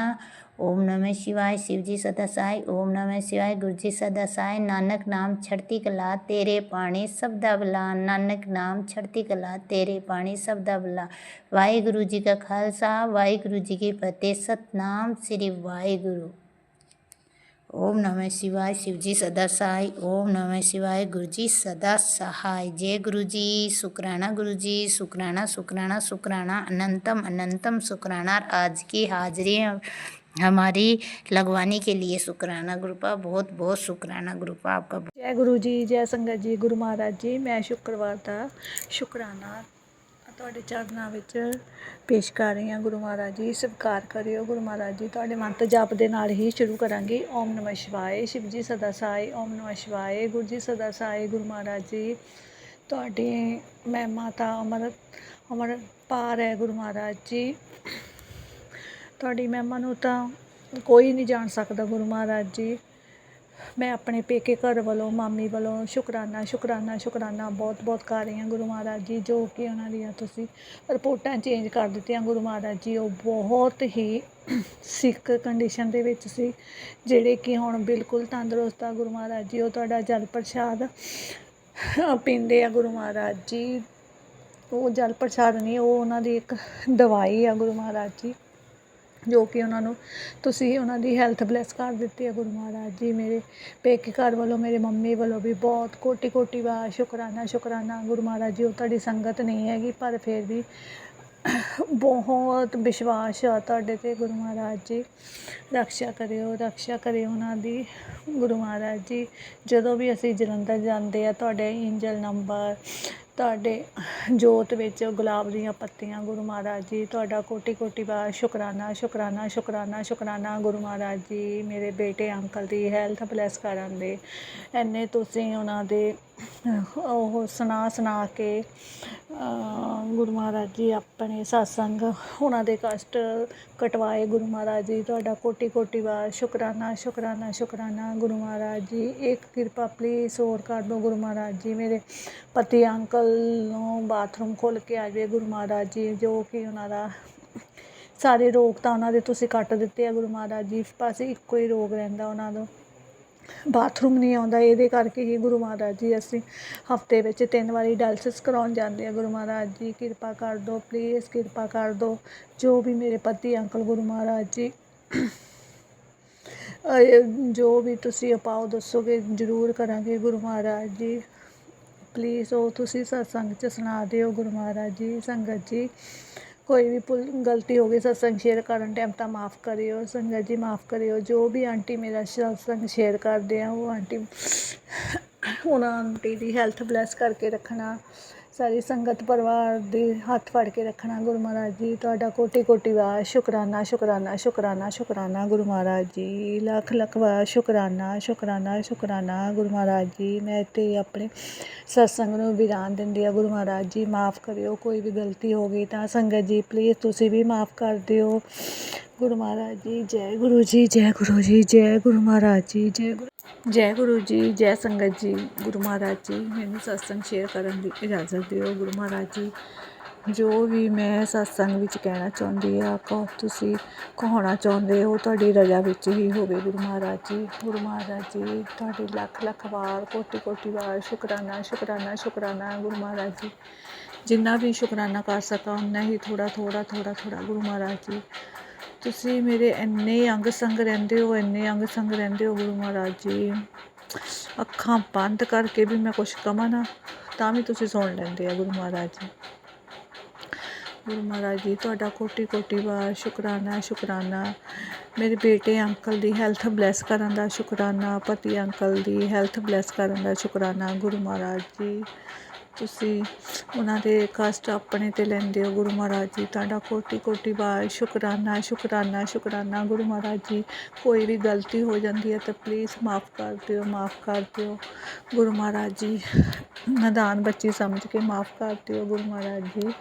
ओम नमः शिवाय, शिव जी सदा सहाय। ओम नमः शिवाय, गुरु जी सदा सहाय। नानक नाम छड़ती कला तेरे पाणी सबदा भला, नानक नाम छड़ती कला तेरे पाणी सबदा भला। वाहिगुरु जी का खालसा, वाहिगुरु जी की फतेह। सतनाम श्री वाहिगुरु। ओम नमः शिवाय, शिव जी सदा सहाय। ओम नमः शिवाय, गुरु जी सदा सहाय। जय गुरु जी, शुक्राना गुरु जी, शुक्राना शुक्राना शुक्राना, अनंतम अनंतम शुक्राना। आज की हाजिरी हमारी लगवाने के लिए शुक्राना गुरुपा, बहुत बहुत शुक्राना गुरुपा आपका। जय गुरु जी, जय संगत जी, गुरु महाराज जी। मैं शुक्रवार का शुक्राना ਤੁਹਾਡੇ ਚਰਨਾਂ ਵਿੱਚ ਪੇਸ਼ ਕਰ ਰਹੀ ਹਾਂ। ਗੁਰੂ ਮਹਾਰਾਜ ਜੀ ਸਤਿਕਾਰ ਕਰਿਓ। ਗੁਰੂ ਮਹਾਰਾਜ ਜੀ ਤੁਹਾਡੇ ਮੰਤਰ ਜਾਪ ਦੇ ਨਾਲ ਹੀ ਸ਼ੁਰੂ ਕਰਾਂਗੇ। ਓਮ ਨਮः ਸ਼ਿਵਾਏ, ਸ਼ਿਵ ਜੀ ਸਦਾ ਸਹਾਇ। ਓਮ ਨਮः ਸ਼ਿਵਾਏ, ਗੁਰੂ ਜੀ ਸਦਾ ਸਹਾਇ। ਗੁਰੂ ਮਹਾਰਾਜ ਜੀ ਤੁਹਾਡੀ ਮਹਿਮਾ ਤਾਂ ਅਮਰ ਪਾਰ ਹੈ। ਗੁਰੂ ਮਹਾਰਾਜ ਜੀ ਤੁਹਾਡੀ ਮਹਿਮਾ ਨੂੰ ਤਾਂ ਕੋਈ ਨਹੀਂ ਜਾਣ ਸਕਦਾ। ਗੁਰੂ ਮਹਾਰਾਜ ਜੀ ਮੈਂ ਆਪਣੇ ਪੇਕੇ ਘਰ ਵੱਲੋਂ, ਮਾਮੀ ਵੱਲੋਂ ਸ਼ੁਕਰਾਨਾ ਸ਼ੁਕਰਾਨਾ ਸ਼ੁਕਰਾਨਾ ਬਹੁਤ ਬਹੁਤ ਕਰ ਰਹੀ ਹਾਂ। ਗੁਰੂ ਮਹਾਰਾਜ ਜੀ ਜੋ ਕਿ ਉਹਨਾਂ ਦੀਆਂ ਤੁਸੀਂ ਰਿਪੋਰਟਾਂ ਚੇਂਜ ਕਰ ਦਿੱਤੀਆਂ। ਗੁਰੂ ਮਹਾਰਾਜ ਜੀ ਉਹ ਬਹੁਤ ਹੀ ਸਿੱਕ ਕੰਡੀਸ਼ਨ ਦੇ ਵਿੱਚ ਸੀ, ਜਿਹੜੇ ਕਿ ਹੁਣ ਬਿਲਕੁਲ ਤੰਦਰੁਸਤ ਆ। ਗੁਰੂ ਮਹਾਰਾਜ ਜੀ ਉਹ ਤੁਹਾਡਾ ਜਲ ਪ੍ਰਸ਼ਾਦ ਪੀਂਦੇ ਆ। ਗੁਰੂ ਮਹਾਰਾਜ ਜੀ ਉਹ ਜਲ ਪ੍ਰਸ਼ਾਦ ਨਹੀਂ, ਉਹ ਉਹਨਾਂ ਦੀ ਇੱਕ ਦਵਾਈ ਆ। ਗੁਰੂ ਮਹਾਰਾਜ ਜੀ ਜੋ ਕਿ ਉਹਨਾਂ ਨੂੰ ਤੁਸੀਂ ਉਹਨਾਂ ਦੀ ਹੈਲਥ ਬਲੈਸ ਕਰ ਦਿੱਤੀ ਹੈ। ਗੁਰੂ ਮਹਾਰਾਜ ਜੀ ਮੇਰੇ ਪੇਕੇ ਘਰ ਵੱਲੋਂ, ਮੇਰੇ ਮੰਮੀ ਵੱਲੋਂ ਵੀ ਬਹੁਤ ਕੋਟੀ ਕੋਟੀ ਵਾਰ ਸ਼ੁਕਰਾਨਾ ਸ਼ੁਕਰਾਨਾ। ਗੁਰੂ ਮਹਾਰਾਜ ਜੀ ਉਹ ਤੁਹਾਡੀ ਸੰਗਤ ਨਹੀਂ ਹੈਗੀ, ਪਰ ਫਿਰ ਵੀ ਬਹੁਤ ਵਿਸ਼ਵਾਸ ਆ ਤੁਹਾਡੇ 'ਤੇ। ਗੁਰੂ ਮਹਾਰਾਜ ਜੀ ਰਕਸ਼ਾ ਕਰਿਓ ਉਹਨਾਂ ਦੀ। ਗੁਰੂ ਮਹਾਰਾਜ ਜੀ ਜਦੋਂ ਵੀ ਅਸੀਂ ਜਲੰਧਰ ਜਾਂਦੇ ਆ, ਤੁਹਾਡੇ ਇੰਜਲ ਨੰਬਰ, ਤੁਹਾਡੇ ਜੋਤ ਵਿੱਚ ਗੁਲਾਬ ਦੀਆਂ ਪੱਤੀਆਂ। ਗੁਰੂ ਮਹਾਰਾਜ ਜੀ ਤੁਹਾਡਾ ਕੋਟੀ ਕੋਟੀ ਵਾਰ ਸ਼ੁਕਰਾਨਾ ਸ਼ੁਕਰਾਨਾ ਸ਼ੁਕਰਾਨਾ ਸ਼ੁਕਰਾਨਾ। ਗੁਰੂ ਮਹਾਰਾਜ ਜੀ ਮੇਰੇ ਬੇਟੇ ਅੰਕਲ ਦੀ ਹੈਲਥ ਬਲੈਸ ਕਰਨ ਦੇ ਇੰਨੇ ਤੁਸੀਂ ਉਹਨਾਂ ਦੇ ਉਹ ਸੁਣਾ ਕੇ ਗੁਰੂ ਮਹਾਰਾਜ ਜੀ ਆਪਣੇ ਸਤਸੰਗ ਉਹਨਾਂ ਦੇ ਕਸ਼ਟ ਕਟਵਾਏ। ਗੁਰੂ ਮਹਾਰਾਜ ਜੀ ਤੁਹਾਡਾ ਕੋਟੀ ਕੋਟੀ ਵਾਰ ਸ਼ੁਕਰਾਨਾ ਸ਼ੁਕਰਾਨਾ ਸ਼ੁਕਰਾਨਾ। ਗੁਰੂ ਮਹਾਰਾਜ ਜੀ ਇੱਕ ਕਿਰਪਾ ਪਲੀਜ਼ ਹੋਰ ਕਰ ਦਿਓ। ਗੁਰੂ ਮਹਾਰਾਜ ਜੀ ਮੇਰੇ ਪਤੀ ਅੰਕਲ ਨੂੰ ਬਾਥਰੂਮ ਖੋਲ੍ਹ ਕੇ ਆ ਜਾਵੇ। ਗੁਰੂ ਮਹਾਰਾਜ ਜੀ ਜੋ ਕਿ ਉਹਨਾਂ ਦਾ ਸਾਰੇ ਰੋਗ ਤਾਂ ਉਹਨਾਂ ਦੇ ਤੁਸੀਂ ਕੱਟ ਦਿੱਤੇ ਆ। ਗੁਰੂ ਮਹਾਰਾਜ ਜੀ ਬਸ ਇੱਕੋ ਹੀ ਰੋਗ ਰਹਿੰਦਾ ਉਹਨਾਂ ਦਾ, ਬਾਥਰੂਮ ਨਹੀਂ ਆਉਂਦਾ। ਇਹਦੇ ਕਰਕੇ ਹੀ ਗੁਰੂ ਮਹਾਰਾਜ ਜੀ ਅਸੀਂ ਹਫਤੇ ਵਿੱਚ 3 ਵਾਰੀ ਡਾਇਲਸਿਸ ਕਰਾਉਣ ਜਾਂਦੇ ਆ। ਗੁਰੂ ਮਹਾਰਾਜ ਜੀ ਕਿਰਪਾ ਕਰ ਦਿਓ, ਪਲੀਜ਼ ਕਿਰਪਾ ਕਰ ਦਿਓ। ਜੋ ਵੀ ਮੇਰੇ ਪਤੀ ਅੰਕਲ, ਗੁਰੂ ਮਹਾਰਾਜ ਜੀ ਜੋ ਵੀ ਤੁਸੀਂ ਉਪਾਅ ਦੱਸੋਗੇ ਜ਼ਰੂਰ ਕਰਾਂਗੇ। ਗੁਰੂ ਮਹਾਰਾਜ ਜੀ ਪਲੀਜ਼ ਉਹ ਤੁਸੀਂ ਸਤਸੰਗ 'ਚ ਸੁਣਾ ਦਿਓ। ਗੁਰੂ ਮਹਾਰਾਜ ਜੀ ਸੰਗਤ ਜੀ ਕੋਈ ਵੀ ਗਲਤੀ ਹੋ ਗਈ ਸਤਸੰਗ ਸ਼ੇਅਰ ਕਰਨ ਟਾਈਮ ਤਾਂ ਮਾफ़ ਕਰਿਓ। ਸੰਗਤ ਜੀ ਮਾफ़ ਕਰਿਓ। ਜੋ ਵੀ ਆਂਟੀ ਮੇਰਾ ਸਤਸੰਗ ਸ਼ੇਅਰ ਕਰਦੇ ਆ, ਉਹ ਆਂਟੀ ਉਹਨਾਂ ਆਂਟੀ ਦੀ ਹੈਲਥ ਬਲੈਸ ਕਰਕੇ ਰੱਖਣਾ। ਸਾਰੀ ਸੰਗਤ ਪਰਿਵਾਰ ਦੇ ਹੱਥ ਫੜ ਕੇ ਰੱਖਣਾ। ਗੁਰੂ ਮਹਾਰਾਜ ਜੀ ਤੁਹਾਡਾ ਕੋਟੀ ਕੋਟੀ ਵਾਰ ਸ਼ੁਕਰਾਨਾ ਸ਼ੁਕਰਾਨਾ ਸ਼ੁਕਰਾਨਾ ਸ਼ੁਕਰਾਨਾ। ਗੁਰੂ ਮਹਾਰਾਜ ਜੀ ਲੱਖ ਲੱਖ ਵਾਰ ਸ਼ੁਕਰਾਨਾ ਸ਼ੁਕਰਾਨਾ ਸ਼ੁਕਰਾਨਾ। ਗੁਰੂ ਮਹਾਰਾਜ ਜੀ ਮੈਂ ਇੱਥੇ ਆਪਣੇ ਸਤਸੰਗ ਨੂੰ ਵਿਰਾਮ ਦਿੰਦੀ ਆ। ਗੁਰੂ ਮਹਾਰਾਜ ਜੀ ਮਾफ़ ਕਰਿਓ। ਕੋਈ ਵੀ ਗਲਤੀ ਹੋ ਗਈ ਤਾਂ ਸੰਗਤ ਜੀ ਪਲੀਜ਼ ਤੁਸੀਂ ਵੀ ਮਾफ़ ਕਰ ਦਿਓ। ਗੁਰੂ ਮਹਾਰਾਜ ਜੀ ਜੈ ਗੁਰੂ ਜੀ, ਜੈ ਗੁਰੂ ਜੀ, ਜੈ ਗੁਰੂ ਮਹਾਰਾਜ ਜੀ, ਜੈ ਗੁਰੂ ਜੀ, ਜੈ ਸੰਗਤ ਜੀ। ਗੁਰੂ ਮਹਾਰਾਜ ਜੀ ਮੈਨੂੰ ਸਤਸੰਗ ਸ਼ੇਅਰ ਕਰਨ ਦੀ ਇਜਾਜ਼ਤ ਦਿਓ। ਗੁਰੂ ਮਹਾਰਾਜ ਜੀ ਜੋ ਵੀ ਮੈਂ ਸਤਸੰਗ ਵਿੱਚ ਕਹਿਣਾ ਚਾਹੁੰਦੀ ਆ, ਤੁਸੀਂ ਕਹਾਉਣਾ ਚਾਹੁੰਦੇ ਹੋ, ਤੁਹਾਡੀ ਰਜ਼ਾ ਵਿੱਚ ਹੀ ਹੋਵੇ। ਗੁਰੂ ਮਹਾਰਾਜ ਜੀ, ਗੁਰੂ ਮਹਾਰਾਜ ਜੀ ਤੁਹਾਡੀ ਲੱਖ ਲੱਖ ਵਾਰ ਕੋਟੀ ਕੋਟੀ ਵਾਰ ਸ਼ੁਕਰਾਨਾ ਸ਼ੁਕਰਾਨਾ ਸ਼ੁਕਰਾਨਾ। ਗੁਰੂ ਮਹਾਰਾਜ ਜੀ ਜਿੰਨਾ ਵੀ ਸ਼ੁਕਰਾਨਾ ਕਰ ਸਕਾਂ ਉਨਾ ਹੀ ਥੋੜ੍ਹਾ ਥੋੜ੍ਹਾ ਥੋੜ੍ਹਾ ਥੋੜ੍ਹਾ। ਗੁਰੂ ਮਹਾਰਾਜ ਜੀ ਤੁਸੀਂ ਮੇਰੇ ਇੰਨੇ ਅੰਗ ਸੰਗ ਰਹਿੰਦੇ ਹੋ, ਇੰਨੇ ਅੰਗ ਸੰਗ ਰਹਿੰਦੇ ਹੋ। ਗੁਰੂ ਮਹਾਰਾਜ ਜੀ ਅੱਖਾਂ ਬੰਦ ਕਰਕੇ ਵੀ ਮੈਂ ਕੁਛ ਕਵਾਂ ਨਾ ਤਾਂ ਵੀ ਤੁਸੀਂ ਸੁਣ ਲੈਂਦੇ ਆ। ਗੁਰੂ ਮਹਾਰਾਜ ਜੀ, ਗੁਰੂ ਮਹਾਰਾਜ ਜੀ ਤੁਹਾਡਾ ਕੋਟੀ ਕੋਟੀ ਵਾਰ ਸ਼ੁਕਰਾਨਾ ਸ਼ੁਕਰਾਨਾ। ਮੇਰੇ ਬੇਟੇ ਅੰਕਲ ਦੀ ਹੈਲਥ ਬਲੈਸ ਕਰਨ ਦਾ ਸ਼ੁਕਰਾਨਾ, ਪਤੀ ਅੰਕਲ ਦੀ ਹੈਲਥ ਬਲੈਸ ਕਰਨ ਦਾ ਸ਼ੁਕਰਾਨਾ। ਗੁਰੂ ਮਹਾਰਾਜ ਜੀ ਤੁਸੀਂ ਉਹਨਾਂ ਦੇ ਕਸ਼ਟ ਆਪਣੇ 'ਤੇ ਲੈਂਦੇ ਹੋ। ਗੁਰੂ ਮਹਾਰਾਜ ਜੀ ਤੁਹਾਡਾ ਕੋਟੀ ਕੋਟੀ ਵਾਰ ਸ਼ੁਕਰਾਨਾ ਸ਼ੁਕਰਾਨਾ ਸ਼ੁਕਰਾਨਾ। ਗੁਰੂ ਮਹਾਰਾਜ ਜੀ ਕੋਈ ਵੀ ਗਲਤੀ ਹੋ ਜਾਂਦੀ ਹੈ ਤਾਂ ਪਲੀਜ਼ ਮਾफ़ ਕਰ ਦਿਓ, ਮਾफ़ ਕਰ ਦਿਓ। ਗੁਰੂ ਮਹਾਰਾਜ ਜੀ ਨਾਦਾਨ ਬੱਚੀ ਸਮਝ ਕੇ ਮਾफ़ ਕਰ ਦਿਓ। ਗੁਰੂ ਮਹਾਰਾਜ ਜੀ,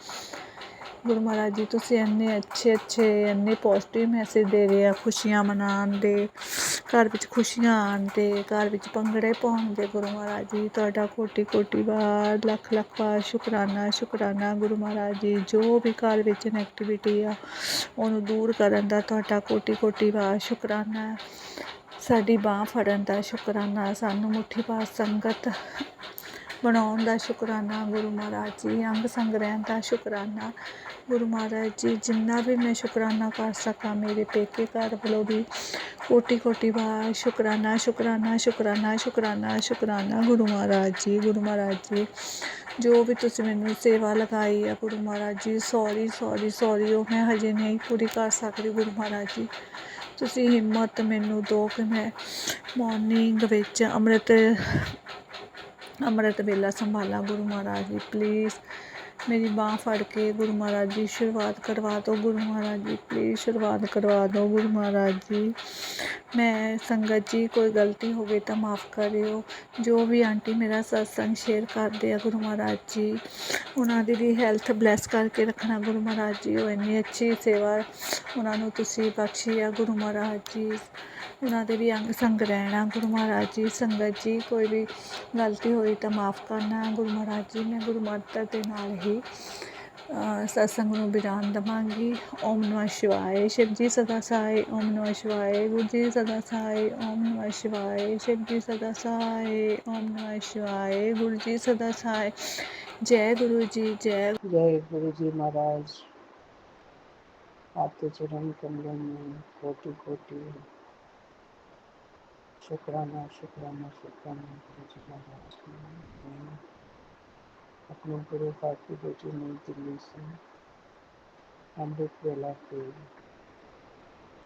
ਗੁਰੂ ਮਹਾਰਾਜ ਜੀ ਤੁਸੀਂ ਇੰਨੇ ਅੱਛੇ ਇੰਨੇ ਪੋਜ਼ੀਟਿਵ ਮੈਸੇਜ ਦੇ ਰਹੇ ਆ ਖੁਸ਼ੀਆਂ ਮਨਾਉਣ ਦੇ, घर विच खुशियां आन ते घर विच भंगड़े पाउण दे गुरु महाराज जी तुहाडा कोटि कोटि बार लख लख बार शुकराना शुकराना गुरु महाराज जी। जो भी घर विच नैगेटिविटी आ ਉਹਨੂੰ दूर करन दा तुहाडा कोटि कोटि बार शुकराना साडी बांह फड़न दा शुकराना सानू मुट्ठी भर संगत बनाउण दा शुकराना गुरु महाराज जी। अंग संग रहण दा शुकराना गुरु महाराज जी। जिन्ना भी मैं शुकराना कर सकां मेरे पेके घर वालों भी कोटि कोटि बार शुकराना शुकराना शुकराना शुकराना शुकराना गुरु महाराज जी। गुरु महाराज जी जो भी तुसीं मैनूं सेवा लगाई है गुरु महाराज जी सॉरी सॉरी सॉरी ਉਹ मैं हजे नहीं पूरी कर सकदी गुरु महाराज जी। ਤੁਸੀਂ ਹਿੰਮਤ ਮੈਨੂੰ ਦਿਓ ਕਿ ਮੈਂ ਮੋਰਨਿੰਗ ਵਿੱਚ ਅੰਮ੍ਰਿਤ ਵੇਲਾ ਸੰਭਾਲਾਂ ਗੁਰੂ महाराज जी। प्लीज़ मेरी बाँह फड़ के गुरु महाराज जी शुरुआत करवा दो गुरु महाराज जी। प्लीज़ शुरुआत करवा दो गुरु महाराज जी। मैं संगत जी कोई गलती हो गई तो माफ़ करियो। जो भी आंटी मेरा सत्संग शेयर करते हैं गुरु महाराज जी उन्हों की भी हैल्थ ब्लैस करके रखना गुरु महाराज जी। वो इन्नी अच्छी सेवा उन्होंने तुसी बख्शी है गुरु महाराज जी। उन्होंने भी अंग संग रहना गुरु महाराज जी। संगत जी कोई भी गलती हुई तो माफ़ करना गुरु महाराज जी। मैं गुरु माता के नाल ही सत्संग नूं विराम देवांगी। ओम नमः शिवाय। शिव जी सदा सहाय। ओम नमः शिवाय। गुरु जी सदा सहाय। ओम नमः शिवाय। शिव जी सदा सहाय। ओम नमः शिवाय। गुरु जी सदा सहाय। जय गुरु जी जय गुरु जी महाराज। आपके चरण कमलों में कोटि कोटि शुक्राना शुक्राना शुक्राना गुरु जी महाराज की। मैं अपने गुरु पाक की बेटी नई दिल्ली से अमृत वेला के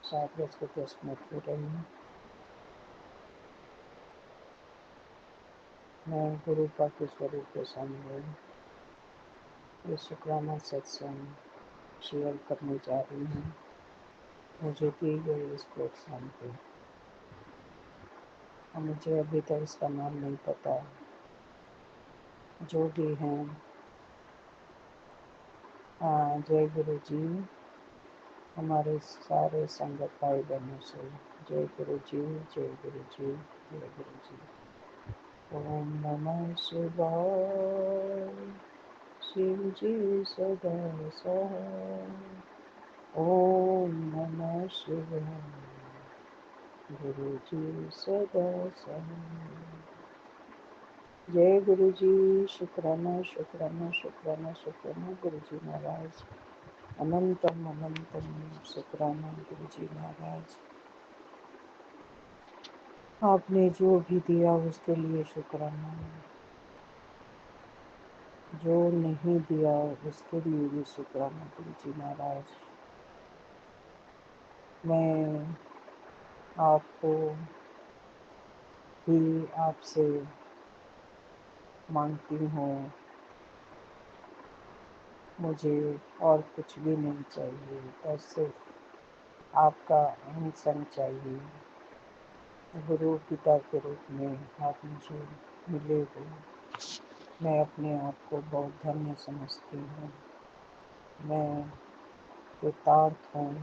7:10 हो रही हूँ। मैं गुरु पाक के स्वरूप के सामने ये शुक्राना सत्संग शेयर करने जा रही हूँ। मुझे दी गई इस प्लेटफॉर्म पे और मुझे अभी तक इसका नाम नहीं पता। जो भी हैं जय गुरु जी हमारे सारे संगत भाई बहनों से जय गुरु जी जय गुरु जी जय गुरु जी। ओम नमः शिवाय। शिव जी सदा सहाय। ओम नमः शिवाय। गुरु जी सदा सहाय। जय गुरु जी। शुक्राना शुक्राना शुक्राना शुक्राना गुरु जी महाराज। अनंतम अनंतम शुक्राना गुरु जी महाराज। आपने जो भी दिया उसके लिए शुक्राना। जो नहीं दिया उसके लिए भी शुक्राना गुरु जी महाराज। मैं आपको भी आपसे मांगती हूँ मुझे और कुछ भी नहीं चाहिए बस सिर्फ आपका अंग संग चाहिए। गुरु पिता के रूप में आप मुझे मिले हो। मैं अपने आप को बहुत धन्य समझती हूँ। मैं कृतार्थ हूँ।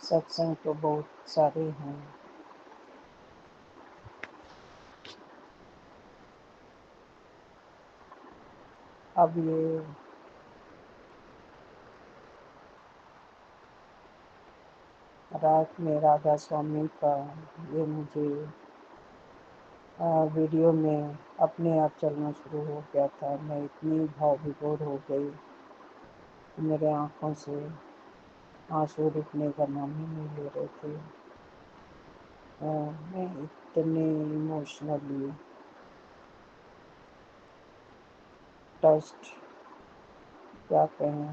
सत्संग तो बहुत सारे हैं। अब ये रात में राधा स्वामी का ये मुझे वीडियो में अपने आप चलना शुरू हो गया था। मैं इतनी भाव विभोर हो गई कि मेरे आँखों से आंसू रुकने का नाम ही नहीं ले रहे थे। मैं इतने इमोशनली टच्ड क्या कहें,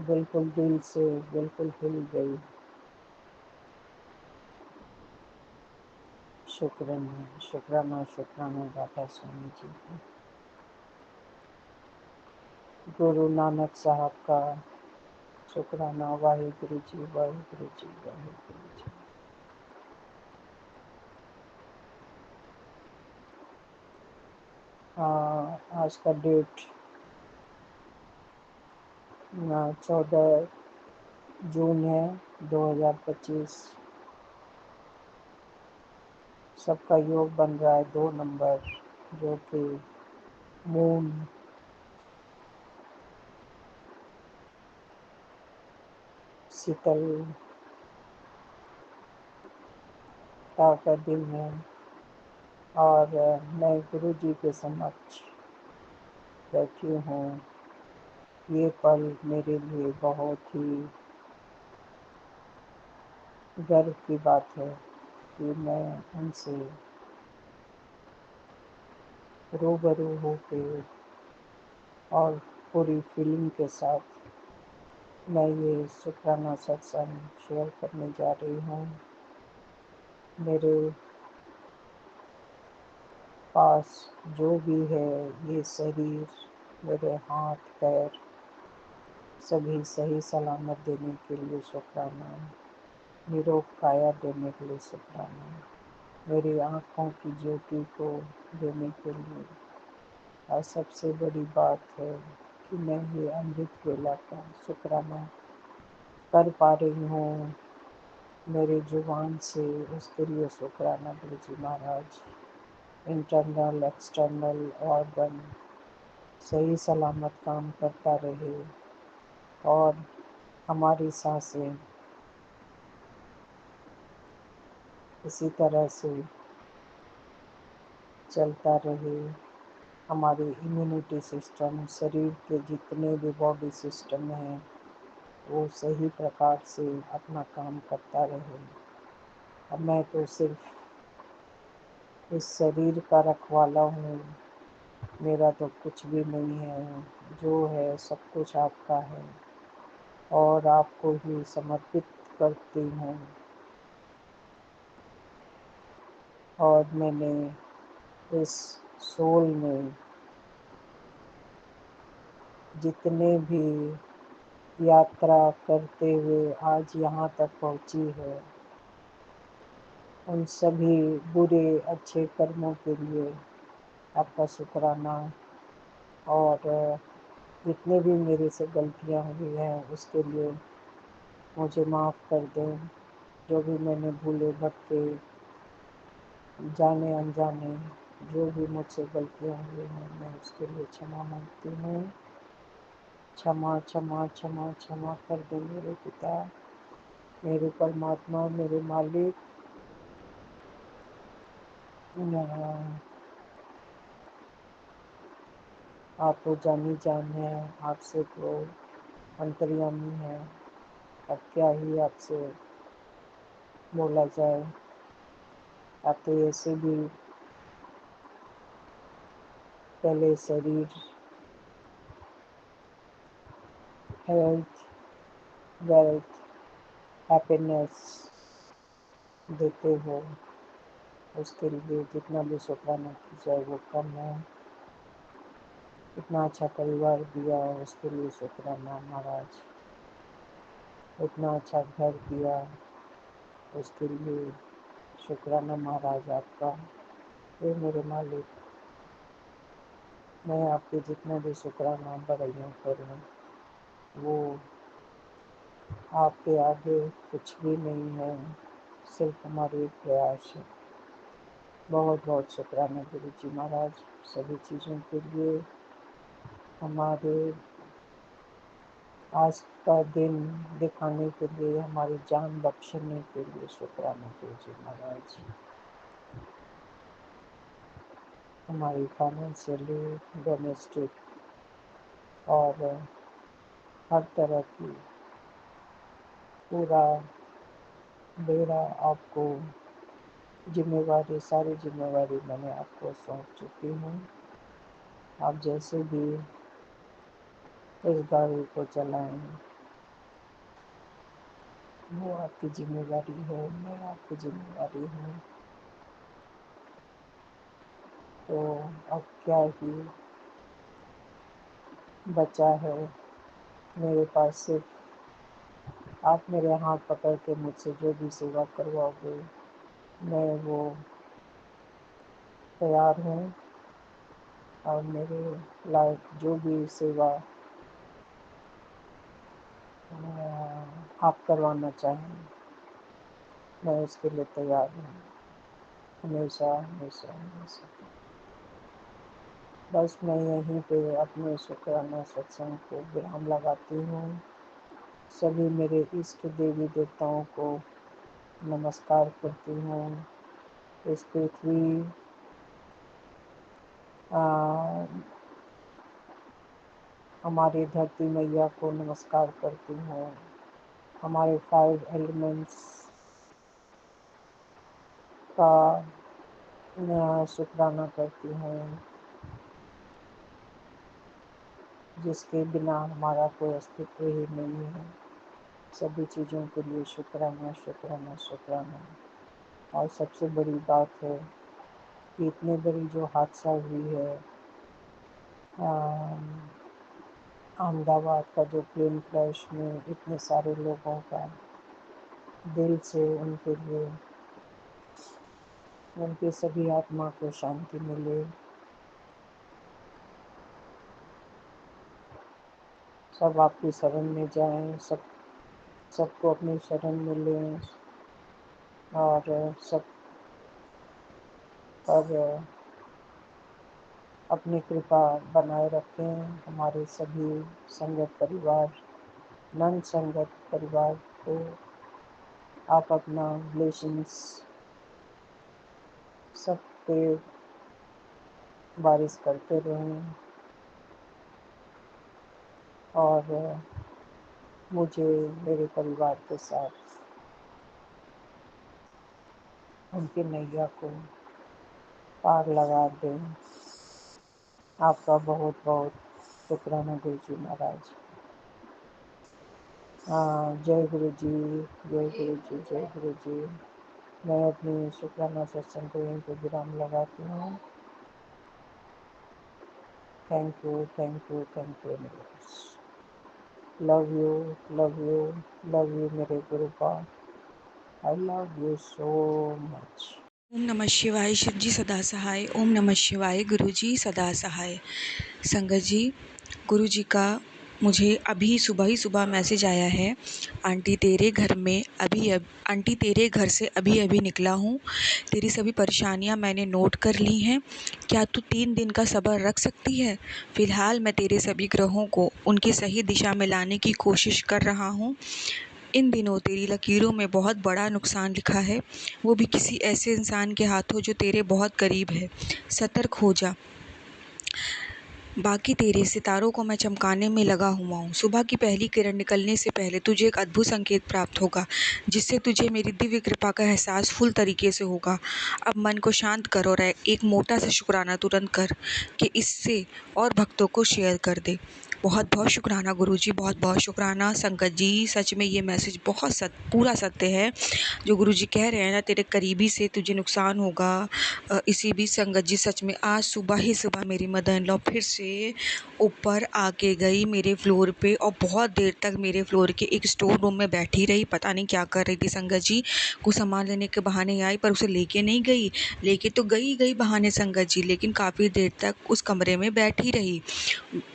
बिल्कुल दिल से बिल्कुल हिल गई। शुक्राना शुक्राना शुक्राना राधा स्वामी जी की। गुरु नानक साहब का शुक्राना। वाहिगुरु जी वाहिगुरु जी वाहिगुरु जी। आज का डेट 14 जून है 2025। सबका योग बन रहा है 2 नंबर, जो कि मून शीतलता का दिन है। और मैं गुरु जी के समक्ष बैठी हूँ। ये पल मेरे लिए बहुत ही गर्व की बात है कि मैं उनसे रूबरू होके और पूरी फीलिंग के साथ मैं ये शुक्राना सत्संग शेयर करने जा रही हूँ। मेरे पास जो भी है, ये शरीर, मेरे हाथ पैर सभी सही सलामत देने के लिए शुक्राना, निरोग काया देने के लिए शुक्राना, मेरी आँखों की ज्योति को देने के लिए। और सबसे बड़ी बात है कि मैं ये अमृत वेला का शुक्राना कर पा रही हूँ मेरे जुबान से, उसके लिए शुक्राना गुरु जी महाराज। इंटरनल एक्सटर्नल ऑर्गन सही सलामत काम करता रहे और हमारी सांसें इसी तरह से चलता रहे। हमारी इम्यूनिटी सिस्टम, शरीर के जितने भी बॉडी सिस्टम हैं, वो सही प्रकार से अपना काम करता रहे। अब मैं तो सिर्फ इस शरीर का रखवाला हूँ, मेरा तो कुछ भी नहीं है। जो है सब कुछ आपका है और आपको ही समर्पित करती हूँ। और मैंने इस सोल में जितने भी यात्रा करते हुए आज यहाँ तक पहुँची है, उन सभी बुरे अच्छे कर्मों के लिए आपका शुक्राना। और जितने भी मेरे से गलतियाँ हुई हैं उसके लिए मुझे माफ़ कर दें। जो भी मैंने भूले भटके, जाने अनजाने जो भी मुझसे गलतियाँ हुई हैं, मैं उसके लिए क्षमा मांगती हूँ। क्षमा क्षमा क्षमा क्षमा कर दे मेरे पिता, मेरे परमात्मा, मेरे मालिक। आप तो जानी जान है, आपसे तो अंतर्यामी है। अब क्या ही आपसे बोला जाए। आप तो ऐसे भी पहले शरीर, हेल्थ, वेल्थ, हैप्पीनेस देते हो, उसके लिए जितना भी शुक्राना की जाए वो कम है। इतना अच्छा परिवार दिया उसके लिए शुक्राना महाराज। इतना अच्छा घर दिया उसके लिए शुक्राना महाराज आपका। ये मेरे मालिक, मैं आपके जितना भी शुक्राना बड़ाइयाँ करूँ वो आपके आगे कुछ भी नहीं है, सिर्फ हमारे एक प्रयास है। बहुत बहुत शुक्राना गुरु जी महाराज, सभी चीज़ों के लिए। हमारे आज का दिन दिखाने के लिए, हमारी जान बख्शने के लिए शुक्राना गुरु जी महाराज। हमारी फाइनेंशियली, डोमेस्टिक और हर तरह की पूरा बेड़ा आपको जिम्मेवारी, सारी जिम्मेवारी मैंने आपको सौंप चुकी हूँ। आप जैसे भी इस गाड़ी को चलाएं वो आपकी जिम्मेवारी है, मैं आपकी जिम्मेवारी हूँ। तो अब क्या ही बचा है मेरे पास, सिर्फ आप मेरे हाथ पकड़ के मुझसे जो भी सेवा करवाओगे मैं वो तैयार हूँ। और मेरे लायक जो भी सेवा आप करवाना चाहें, मैं उसके लिए तैयार हूँ, हमेशा हमेशा हमेशा। बस मैं यहीं पे अपने शुक्राना सत्संग को विराम लगाती हूँ। सभी मेरे इष्ट देवी देवताओं को नमस्कार करती हूँ। इस पृथ्वी हमारी धरती मैया को नमस्कार करती हूँ। हमारे 5 एलिमेंट्स का शुक्राना करती हूँ, जिसके बिना हमारा कोई अस्तित्व ही नहीं है। सभी चीज़ों के लिए शुक्राना शुक्राना शुक्राना। और सबसे बड़ी बात है कि इतनी बड़ी जो हादसा हुई है, अहमदाबाद का जो प्लेन क्रैश में इतने सारे लोगों का, दिल से उनके लिए, उनके सभी आत्मा को शांति मिले। सब आपकी शरण में जाएं, सबको अपनी शरण में लें और सब पर अपनी कृपा बनाए रखें। हमारे सभी संगत परिवार, नन संगत परिवार को आप अपना ब्लेसिंग्स सब पे बारिश करते रहें और मुझे मेरे परिवार के साथ उनकी नैया को पार लगा दें। आपका बहुत बहुत शुक्राना गुरु जी महाराज। जय गुरु जी, जय गुरु जी, जय गुरु जी। मैं अपनी शुक्राना सत्संग को यहीं पर विराम लगाती हूँ। Thank you, thank you, thank you. Love you, love you, love you मेरे Guru Pal. I love you so much. ओम नमः शिवाय। शिव जी सदा सहाय। ओम नमः शिवाय। गुरु जी सदा सहाय। संगत जी, गुरु जी का मुझे अभी सुबह ही सुबह मैसेज आया है, आंटी तेरे घर से अभी अभी निकला हूँ। तेरी सभी परेशानियाँ मैंने नोट कर ली हैं। क्या तू 3 दिन का सब्र रख सकती है? फ़िलहाल मैं तेरे सभी ग्रहों को उनकी सही दिशा में लाने की कोशिश कर रहा हूँ। इन दिनों तेरी लकीरों में बहुत बड़ा नुकसान लिखा है, वो भी किसी ऐसे इंसान के हाथों जो तेरे बहुत करीब है। सतर्क हो जा। बाकी तेरे सितारों को मैं चमकाने में लगा हुआ हूँ। सुबह की पहली किरण निकलने से पहले तुझे एक अद्भुत संकेत प्राप्त होगा, जिससे तुझे मेरी दिव्य कृपा का एहसास फुल तरीके से होगा। अब मन को शांत कर और एक मोटा सा शुक्राना तुरंत कर कि इससे और भक्तों को शेयर कर दे। बहुत बहुत शुक्राना गुरुजी, बहुत बहुत शुक्राना। संगत जी, सच में ये मैसेज बहुत पूरा सत्य है जो गुरुजी कह रहे हैं ना, तेरे करीबी से तुझे नुकसान होगा। इसी बीच संगत जी, सच में आज सुबह ही सुबह मेरी मदर इन लॉ फिर से ऊपर आके गई मेरे फ्लोर पे और बहुत देर तक मेरे फ्लोर के एक स्टोर रूम में बैठी रही। पता नहीं क्या कर रही थी संगत जी। कुछ सामान लेने के बहाने आई, पर उसे लेके नहीं गई। लेके तो गई बहाने संगत जी, लेकिन काफ़ी देर तक उस कमरे में बैठी रही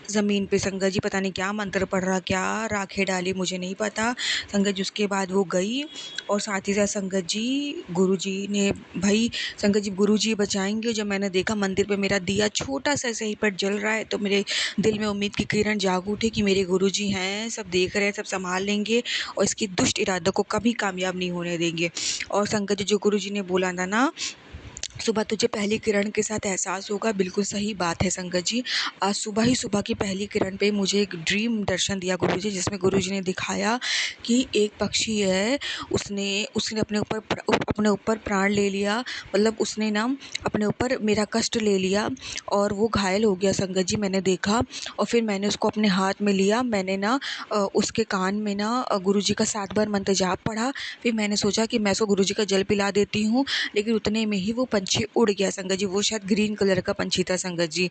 ज़मीन पे। संगत जी पता नहीं क्या मंत्र पढ़ रहा, क्या राखें डाली, मुझे नहीं पता संगत जी। उसके बाद वो गई और साथ ही साथ संगत जी गुरुजी ने, भाई संगत जी गुरुजी बचाएंगे। जब मैंने देखा मंदिर पे मेरा दिया छोटा सा सही पर जल रहा है, तो मेरे दिल में उम्मीद की किरण जाग उठी कि मेरे गुरुजी हैं, सब देख रहे हैं, सब संभाल लेंगे और इसकी दुष्ट इरादों को कभी कामयाब नहीं होने देंगे। और संगत जी जो गुरुजी ने बोला था ना, सुबह तुझे पहली किरण के साथ एहसास होगा, बिल्कुल सही बात है संगत जी। आज सुबह ही सुबह की पहली किरण पे मुझे एक ड्रीम दर्शन दिया गुरुजी, जिसमें गुरुजी ने दिखाया कि एक पक्षी है, उसने अपने ऊपर प्राण ले लिया। मतलब उसने ना अपने ऊपर मेरा कष्ट ले लिया और वो घायल हो गया संगत जी, मैंने देखा। और फिर मैंने उसको अपने हाथ में लिया, मैंने ना उसके कान में ना गुरुजी का 7 बार मंत्र जाप पढ़ा। फिर मैंने सोचा कि मैं उसको गुरुजी का जल पिला देती हूँ, लेकिन उतने में ही वो पंछी पंछी उड़ गया संगत जी। वो शायद ग्रीन कलर का पंछी था संगत जी।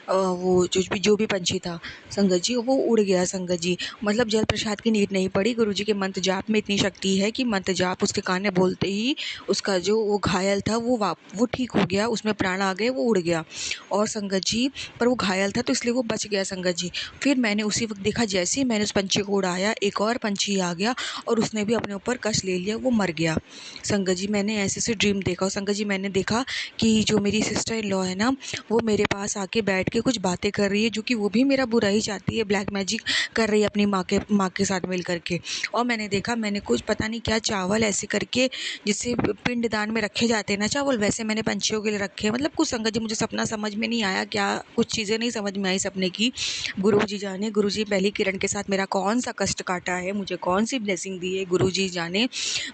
वो जो भी पंछी था संगत जी, वो उड़ गया संगत जी। मतलब जल प्रसाद की नीड नहीं पड़ी। गुरुजी के मंत्र जाप में इतनी शक्ति है कि मंत्र जाप उसके कान में बोलते ही उसका जो वो घायल था वो ठीक हो गया, उसमें प्राण आ गए, वो उड़ गया। और संगत जी पर वो घायल था तो इसलिए वो बच गया संगत जी। फिर मैंने उसी वक्त देखा, जैसे ही मैंने उस पंछी को उड़ाया एक और पंछी आ गया और उसने भी अपने ऊपर कष्ट ले लिया, वो मर गया संगत जी। मैंने ऐसे ड्रीम देखा। और संगत जी मैंने देखा कि जो मेरी सिस्टर इन लॉ है ना, वो मेरे पास आके बैठ के कुछ बातें कर रही है, जो कि वो भी मेरा बुरा ही चाहती है, ब्लैक मैजिक कर रही है अपनी माँ के साथ मिल करके। और मैंने देखा, मैंने कुछ पता नहीं क्या चावल ऐसे करके जिससे पिंडदान में रखे जाते हैं ना चावल, वैसे मैंने पंछियों के लिए रखे। मतलब कुछ संगत जी मुझे सपना समझ में नहीं आया, क्या कुछ चीज़ें नहीं समझ में आई सपने की। गुरुजी जाने, गुरुजी पहली किरण के साथ मेरा कौन सा कष्ट काटा है, मुझे कौन सी ब्लेसिंग दी है, गुरुजी जाने।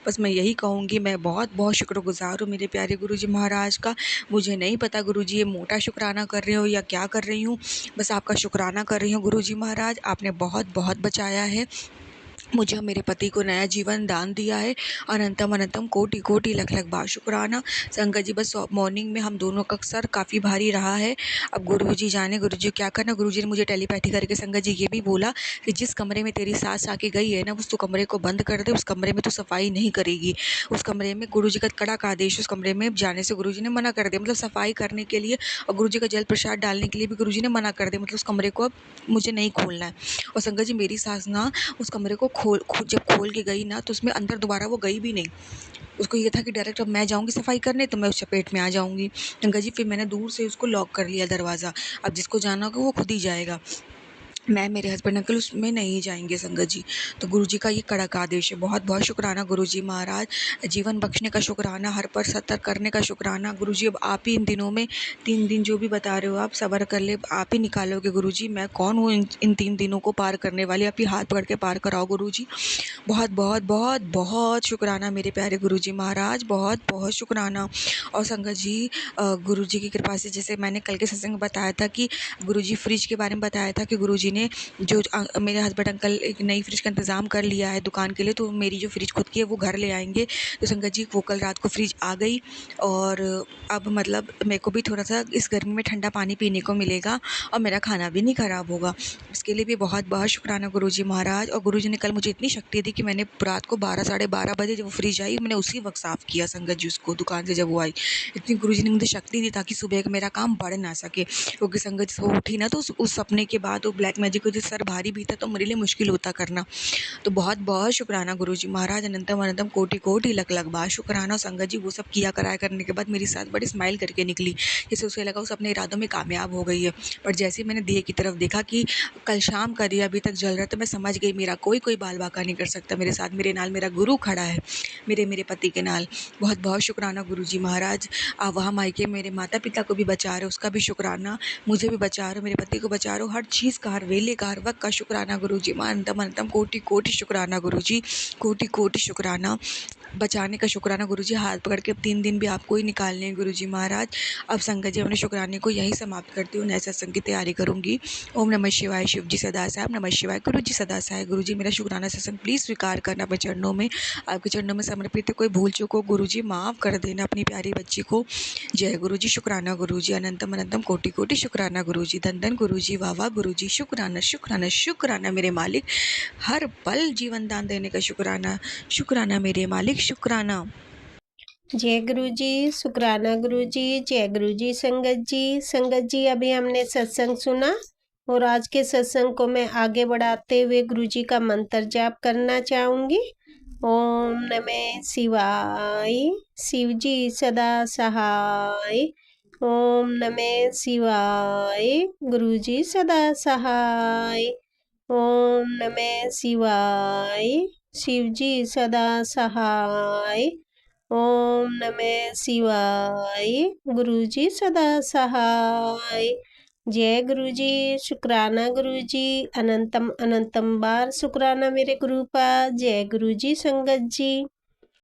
बस मैं यही कहूँगी, मैं बहुत बहुत शुक्रगुजार हूँ मेरे प्यारे गुरुजी महाराज का। मुझे नहीं पता गुरुजी ये मोटा शुक्राना कर रहे हो या क्या कर रही हूँ, बस आपका शुक्राना कर रही हूँ गुरुजी महाराज। आपने बहुत बहुत बचाया है मुझे, मेरे पति को नया जीवन दान दिया है। अनंतम अनंतम कोटि कोटि लख लख बार शुक्राना संगत जी। बस मॉर्निंग में हम दोनों का सर काफ़ी भारी रहा है। अब गुरुजी जाने गुरुजी क्या करना। गुरुजी ने मुझे टेलीपैथी करके संगत जी ये भी बोला कि जिस कमरे में तेरी सास आके गई है ना, उस तो कमरे को बंद कर दे, उस कमरे में तो सफाई नहीं करेगी। उस कमरे में गुरुजी का कड़ा का आदेश, उस कमरे में जाने से गुरुजी ने मना कर दिया, मतलब सफाई करने के लिए और गुरुजी का जल प्रसाद डालने के लिए भी गुरुजी ने मना कर दिया, मतलब उस कमरे को अब मुझे नहीं खोलना है। और संगत जी मेरी सास ना उस कमरे को जब खोल के गई ना, तो उसमें अंदर दोबारा वो गई भी नहीं। उसको ये था कि डायरेक्ट अब मैं जाऊंगी सफाई करने तो मैं उस चपेट में आ जाऊंगी। गंगा जी फिर मैंने दूर से उसको लॉक कर लिया दरवाज़ा। अब जिसको जाना होगा वो खुद ही जाएगा, मैं मेरे हस्बैंड अंकल उसमें नहीं जाएंगे संगत जी। तो गुरुजी का ये कड़क आदेश है। बहुत बहुत शुक्राना गुरुजी महाराज, जीवन बख्शने का शुक्राना, हर पर सतर्क करने का शुक्राना। गुरुजी अब आप ही इन दिनों में 3 दिन जो भी बता रहे हो आप सब्र कर ले, आप ही निकालोगे गुरुजी। मैं कौन हूँ इन 3 दिनों को पार करने वाली, आप ही हाथ पकड़ के पार कराओ गुरुजी। बहुत बहुत बहुत बहुत शुक्राना मेरे प्यारे गुरुजी महाराज, बहुत बहुत शुक्राना। और संगत जी गुरुजी की कृपा से, जैसे मैंने कल के सत्संग में बताया था कि गुरुजी फ्रिज के बारे में बताया था कि गुरुजी ने जो मेरे हस्बैंड अंकल एक नई फ्रिज का इंतज़ाम कर लिया है दुकान के लिए, तो मेरी जो फ्रिज खुद की है वो घर ले आएंगे। तो संगत जी वो कल रात को फ्रिज आ गई और अब मतलब मेरे को भी थोड़ा सा इस गर्मी में ठंडा पानी पीने को मिलेगा और मेरा खाना भी नहीं ख़राब होगा। इसके लिए भी बहुत बहुत शुक्राना गुरुजी महाराज। और गुरुजी ने कल मुझे इतनी शक्ति दी कि मैंने रात को 12 साढ़े 12 बजे जब वो फ्रिज आई, मैंने उसी वक्त साफ़ किया संगत जी उसको, दुकान से जब वो आई। इतनी गुरुजी ने मुझे शक्ति दी ताकि सुबह का मेरा काम बढ़ ना सके, क्योंकि संगत जी वो उठी ना तो उस सपने के बाद वो ब्लैक मैजिक को जो सर भारी भी था तो मेरे लिए मुश्किल होता करना। तो बहुत बहुत शुक्राना गुरुजी महाराज, अनंतम अनंतम कोटि कोटि लख लख बार शुक्राना। संगत जी वो सब किया कराया करने के बाद मेरी साथ बड़ी स्माइल करके निकली, जैसे उसे लगा उस अपने इरादों में कामयाब हो गई है। पर जैसे ही मैंने दिए की तरफ देखा कि कल शाम का दिया अभी तक जल रहा है, तो मैं समझ गई मेरा कोई बाल बाका नहीं कर सकता मेरे साथ, मेरे नाल मेरा गुरु खड़ा है, मेरे पति के नाल। बहुत बहुत शुक्राना गुरुजी महाराज। वहाँ मायके मेरे माता पिता को भी बचा रहे हो, उसका भी शुक्राना। मुझे भी बचा रहे हो, मेरे पति को बचा रहे हो, हर चीज़ का, हर वेले का, हर वक्त का शुक्राना गुरुजी। अनंतम अनंतम कोटि कोटि शुक्राना गुरुजी, कोटि कोटि शुक्राना। बचाने का शुक्राना गुरुजी, हाथ पकड़ के अब 3 दिन भी आपको ही निकालने हैं गुरुजी महाराज। अब संगत जी अपने शुक्राने को यही समाप्त करती हूँ, नए सत्संग की तैयारी करूँगी। ओम नमः शिवाय, शिव जी सदा साहब नमः शिवाय, गुरुजी सदा साहब। गुरुजी मेरा शुक्राना सत्संग प्लीज़ स्वीकार करना अपने चरणों में, आपके चरणों में समर्पित है। कोई भूल चूक हो गुरुजी माफ़ कर देना अपनी प्यारी बच्ची को। जय गुरुजी, शुक्राना गुरुजी, अनंतम अनंतम कोटि कोटि शुक्राना गुरुजी, धन धन गुरुजी, वाह वाह गुरुजी, शुक्राना शुक्राना शुक्राना मेरे मालिक, हर पल जीवन दान देने का शुक्राना, शुक्राना मेरे मालिक, शुक्राना। जय गुरुजी, शुक्राना गुरुजी, जय गुरुजी। संगत जी अभी हमने सत्संग सुना और आज के सत्संग को मैं आगे बढ़ाते हुए गुरुजी का मंत्र जाप करना चाहूँगी। ओम नमः शिवाय, शिव जी सदा सहाय। ओम नमः शिवाय, गुरुजी सदा सहाय। ओम नमः शिवाय, शिव जी सदा सहाय। ओम नमः शिवाय, गुरुजी सदा सहाय। जय गुरुजी, शुक्राना गुरुजी, अनंतम अनंतम बार शुक्राना मेरे गुरु का। जय गुरुजी संगत जी।